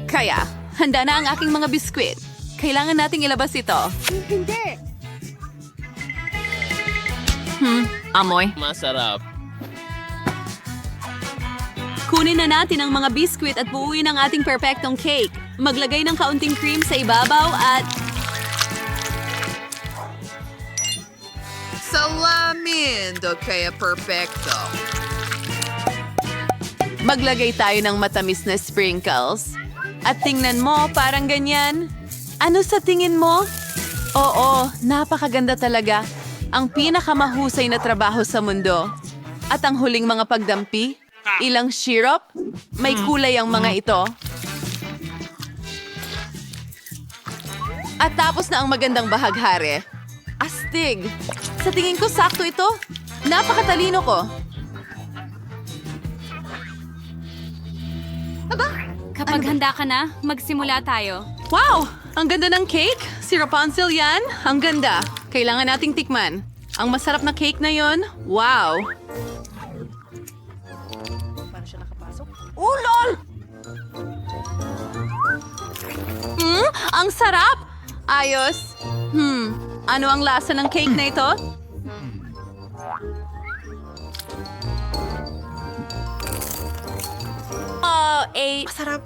Kaya, handa na ang aking mga biskwit. Kailangan nating ilabas ito. Amoy. Masarap. Kunin na natin ang mga biskwit at buuin ang ating perfectong cake. Maglagay ng kaunting cream sa ibabaw at... Salamin do kaya perfecto. Maglagay tayo ng matamis na sprinkles. At tingnan mo, parang ganyan. Ano sa tingin mo? Oo, napakaganda talaga. Ang pinakamahusay na trabaho sa mundo. At ang huling mga pagdampi, ilang syrup, may kulay ang mga ito. At tapos na ang magandang bahaghari. astig. Sa tingin ko, sakto ito. Napakatalino ko. Kapag handa ka na, magsimula tayo. Wow! Ang ganda ng cake. Si Rapunzel yan. Ang ganda. Kailangan nating tikman. Ang masarap na cake na yon. Wow! Ulol! Ang sarap! Ayos. Ano ang lasa ng cake na ito? Masarap.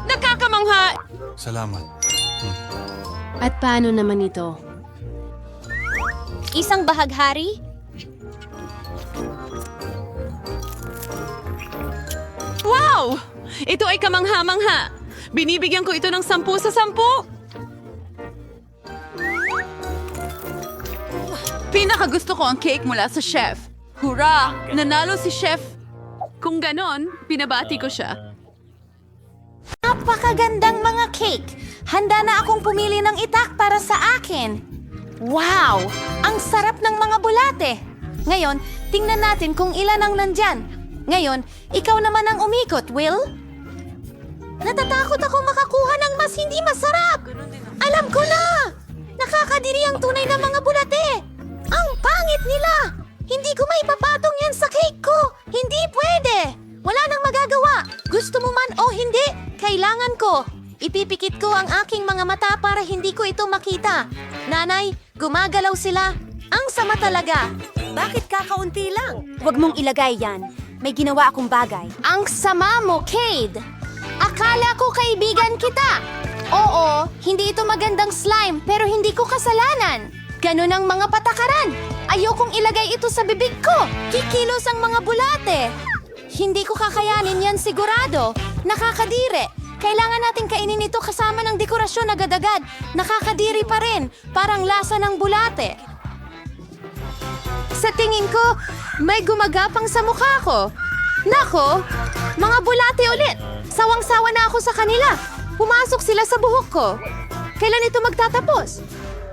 Nakakamangha! Salamat. At paano naman ito? Isang bahaghari? Wow! Ito ay kamangha-mangha. Binibigyan ko ito ng 10 sa 10. Pinakagusto ko ang cake mula sa chef. Hurra! Nanalo si chef. Kung ganon, pinabati ko siya. Napakagandang mga cake. Handa na akong pumili ng itak para sa akin. Wow! Ang sarap ng mga bulate. Ngayon, tingnan natin kung ilan ang nandyan. Ngayon, ikaw naman ang umikot, Will. Natatakot ako makakuha ng mas hindi masarap. Alam ko na! Nakakadiri ang tunay na mga bulate. Ang pangit nila! Hindi ko maipapatong yan sa cake ko! Hindi pwede! Wala nang magagawa! Gusto mo man o hindi, kailangan ko! Ipipikit ko ang aking mga mata para hindi ko ito makita. Nanay, gumagalaw sila. Ang sama talaga. Bakit kakaunti lang? Huwag mong ilagay yan. May ginawa akong bagay. Ang sama mo, Cade! Akala ko kaibigan kita! Oo, hindi ito magandang slime pero hindi ko kasalanan. Ganun ang mga patakaran. Ayokong ilagay ito sa bibig ko. Kikilos ang mga bulate. Hindi ko kakayanin yan sigurado. Nakakadiri. Kailangan natin kainin ito kasama ng dekorasyon agad-agad. Nakakadiri pa rin. Parang lasa ng bulate. Sa tingin ko, may gumagapang sa mukha ko. Nako, mga bulate ulit. Sawang-sawa na ako sa kanila. Pumasok sila sa buhok ko. Kailan ito magtatapos?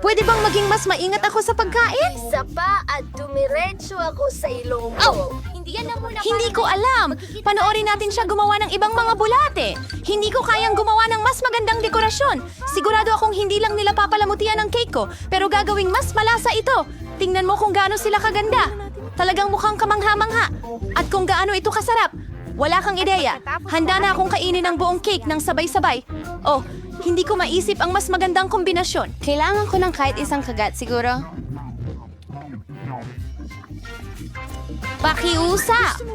Pwede bang maging mas maingat ako sa pagkain? Isa pa at dumiretso ako sa ilong ko. Oh! Hindi ko alam. Panoorin natin siya gumawa ng ibang mga bulate. Hindi ko kayang gumawa ng mas magandang dekorasyon. Sigurado akong hindi lang nila papalamutian ang cake ko, pero gagawing mas malasa ito. Tingnan mo kung gaano sila kaganda. Talagang mukhang kamangha-mangha. At kung gaano ito kasarap. Wala kang ideya. Handa na akong kainin ang buong cake ng sabay-sabay. Oh, hindi ko maisip ang mas magandang kombinasyon. Kailangan ko ng kahit isang kagat siguro. Pakiusap!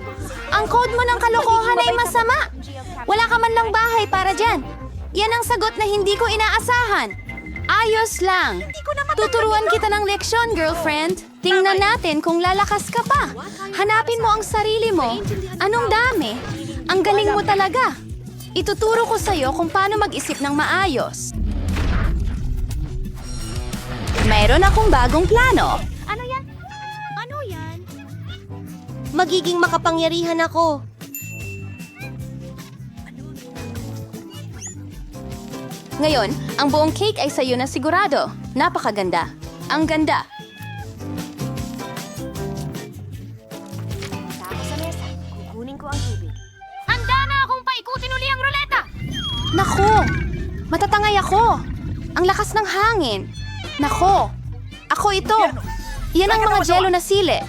Ang code mo ng kalokohan ay masama. Wala ka man lang bahay para dyan. Yan ang sagot na hindi ko inaasahan. Ayos lang. Tuturuan kita ng leksyon, girlfriend. Tingnan natin kung lalakas ka pa. Hanapin mo ang sarili mo. Anong dami? Ang galing mo talaga. Ituturo ko sa'yo kung paano mag-isip ng maayos. Mayroon akong bagong plano. Ano yan? Ano yan? Magiging makapangyarihan ako. Ngayon, ang buong cake ay sa'yo na sigurado. Napakaganda. Ang ganda. Ako sa mesa. Kukunin ko ang tubig. Handa na akong paikutin uli ang ruleta! Naku! Matatangay ako. Ang lakas ng hangin. Nako! Ako ito. Yan ang mga jelo na sili.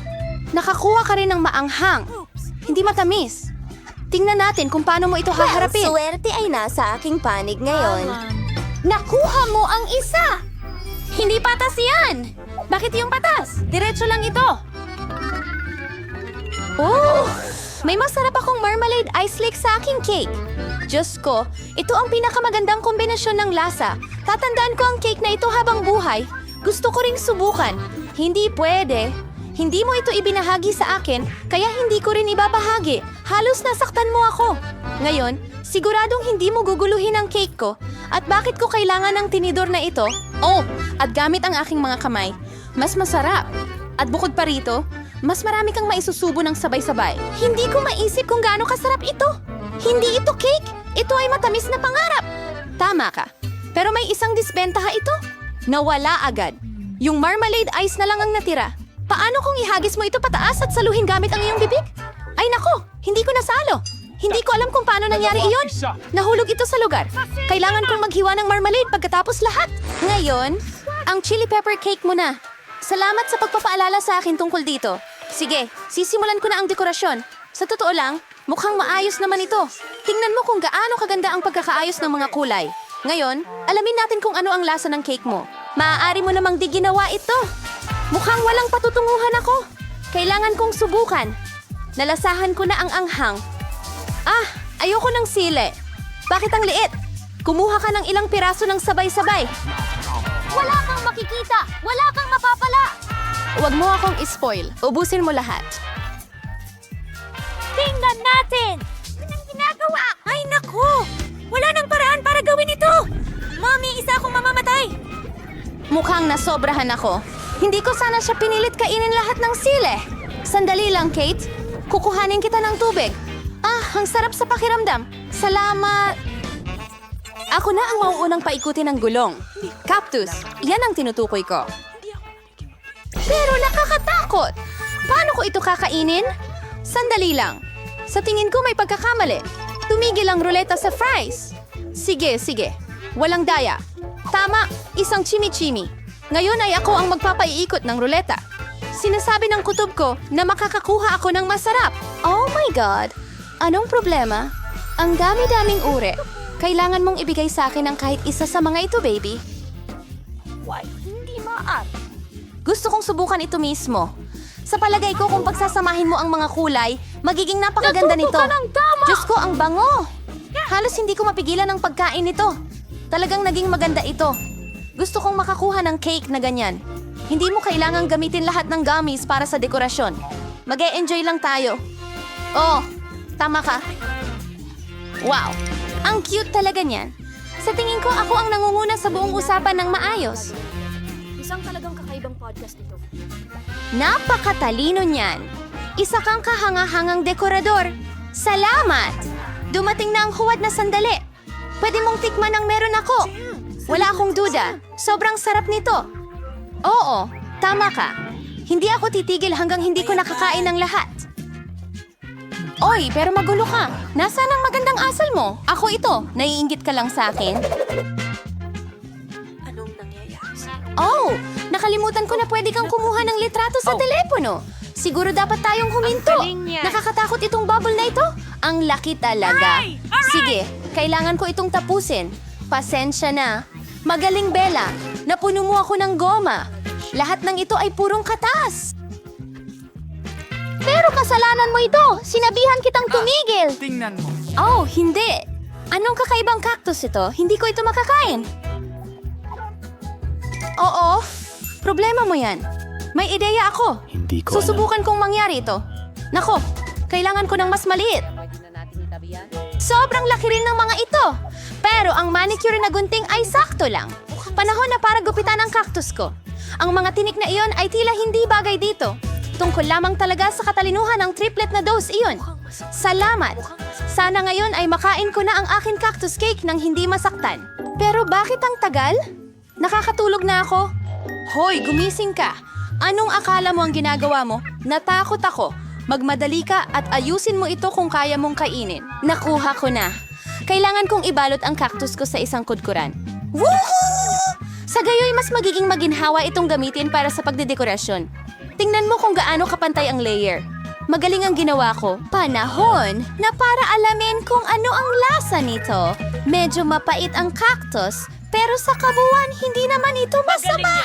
Nakakuha ka rin ng maanghang. Hindi matamis. Tingnan natin kung paano mo ito haharapin. Swerte ay nasa aking panig ngayon. Nakuha mo ang isa! Hindi patas yan! Bakit yung patas? Diretso lang ito. Oh! May masarap akong marmalade ice lake sa aking cake. Diyos ko, ito ang pinakamagandang kombinasyon ng lasa. Tatandaan ko ang cake na ito habang buhay. Gusto ko ring subukan. Hindi pwede. Hindi mo ito ibinahagi sa akin, kaya hindi ko rin ibabahagi. Halos nasaktan mo ako. Ngayon, siguradong hindi mo guguluhin ang cake ko. At bakit ko kailangan ng tinidor na ito? Oh, at gamit ang aking mga kamay. Mas masarap. At bukod pa rito, mas marami kang maisusubo ng sabay-sabay. Hindi ko maisip kung gaano kasarap ito. Hindi ito cake. Ito ay matamis na pangarap. Tama ka. Pero may isang disbentaha ito. Nawala agad. Yung marmalade ice na lang ang natira. Paano kung ihagis mo ito pataas at saluhin gamit ang iyong bibig? Ay nako, hindi ko nasalo. Hindi ko alam kung paano nangyari iyon. Nahulog ito sa lugar. Kailangan kong maghiwa ng marmalade pagkatapos lahat. Ngayon, ang chili pepper cake mo na. Salamat sa pagpapaalala sa akin tungkol dito. Sige, sisimulan ko na ang dekorasyon. Sa totoo lang, mukhang maayos naman ito. Tingnan mo kung gaano kaganda ang pagkakaayos ng mga kulay. Ngayon, alamin natin kung ano ang lasa ng cake mo. Maaari mo namang di ginawa ito. Mukhang walang patutunguhan ako. Kailangan kong subukan. Nalasahan ko na ang anghang. Ayoko ng sili. Bakit ang liit? Kumuha ka ng ilang piraso ng sabay-sabay. Wala kang makikita! Wala kang mapapala! Huwag mo akong ispoil. Ubusin mo lahat. Tingnan natin! Anong ginagawa? Ay, naku! Wala nang paraan para gawin ito! Mommy, isa akong mamamatay! Mukhang nasobrahan ako. Hindi ko sana siya pinilit kainin lahat ng sili. Sandali lang, Kate. Kukuhanin kita ng tubig. Ang sarap sa pakiramdam. Salamat. Ako na ang mauunang paikutin ng gulong. Cactus, yan ang tinutukoy ko. Pero nakakatakot. Paano ko ito kakainin? Sandali lang. Sa tingin ko may pagkakamali. Tumigil ang ruleta sa fries. Sige. Walang daya. Tama, isang chimichimi. Ngayon ay ako ang magpapaiikot ng ruleta. Sinasabi ng kutob ko na makakakuha ako ng masarap. Oh my God! Anong problema? Ang dami-daming uri. Kailangan mong ibigay sa akin ang kahit isa sa mga ito, baby. Why, hindi maaari. Gusto kong subukan ito mismo. Sa palagay ko kung pagsasamahin mo ang mga kulay, magiging napakaganda nito. Natuto ka ng tama! Diyos ko, ang bango! Halos hindi ko mapigilan ang pagkain nito. Talagang naging maganda ito. Gusto kong makakuha ng cake na ganyan. Hindi mo kailangang gamitin lahat ng gummies para sa dekorasyon. Mag-e-enjoy lang tayo. Oh, tama ka. Wow, ang cute talaga niyan. Sa tingin ko, ako ang nangunguna sa buong usapan ng maayos. Isang talagang kakaibang podcast ito. Napakatalino niyan. Isa kang kahangahangang dekorador. Salamat! Dumating na ang huwad na sandali. Pwede mong tikman ang meron ako. Wala akong duda. Sobrang sarap nito. Oo, tama ka. Hindi ako titigil hanggang hindi ko nakakain ng lahat. Oy, pero magulo ka. Nasaan ang magandang asal mo? Ako ito. Naiinggit ka lang sa akin. Anong nangyayari? Oh, nakalimutan ko na pwede kang kumuha ng litrato sa telepono. Siguro dapat tayong huminto. Nakakatakot itong bubble na ito. Ang laki talaga. Sige, kailangan ko itong tapusin. Pasensya na. Magaling, Bella. Napuno mo ako ng goma. Lahat ng ito ay purong katas. Pero kasalanan mo ito! Sinabihan kitang tumigil! Tingnan mo. Oh, hindi. Anong kakaibang cactus ito? Hindi ko ito makakain. Oo, problema mo yan. May ideya ako. Hindi ko Susubukan kong mangyari ito. Nako, kailangan ko ng mas maliit. Sobrang laki rin ng mga ito. Pero ang manicure na gunting ay sakto lang. Panahon na para gupitan ang cactus ko. Ang mga tinik na iyon ay tila hindi bagay dito. Tungkol lamang talaga sa katalinuhan ng triplet na dose iyon. Salamat! Sana ngayon ay makain ko na ang aking cactus cake nang hindi masaktan. Pero bakit ang tagal? Nakakatulog na ako. Hoy, gumising ka! Anong akala mo ang ginagawa mo? Natakot ako. Magmadali ka at ayusin mo ito kung kaya mong kainin. Nakuha ko na. Kailangan kong ibalot ang cactus ko sa isang kudkuran. Woohoo! Sa gayoy, mas magiging maginhawa itong gamitin para sa pagdedekorasyon. Tingnan mo kung gaano kapantay ang layer. Magaling ang ginawa ko. Panahon na para alamin kung ano ang lasa nito. Medyo mapait ang cactus, pero sa kabuuan, hindi naman ito masama.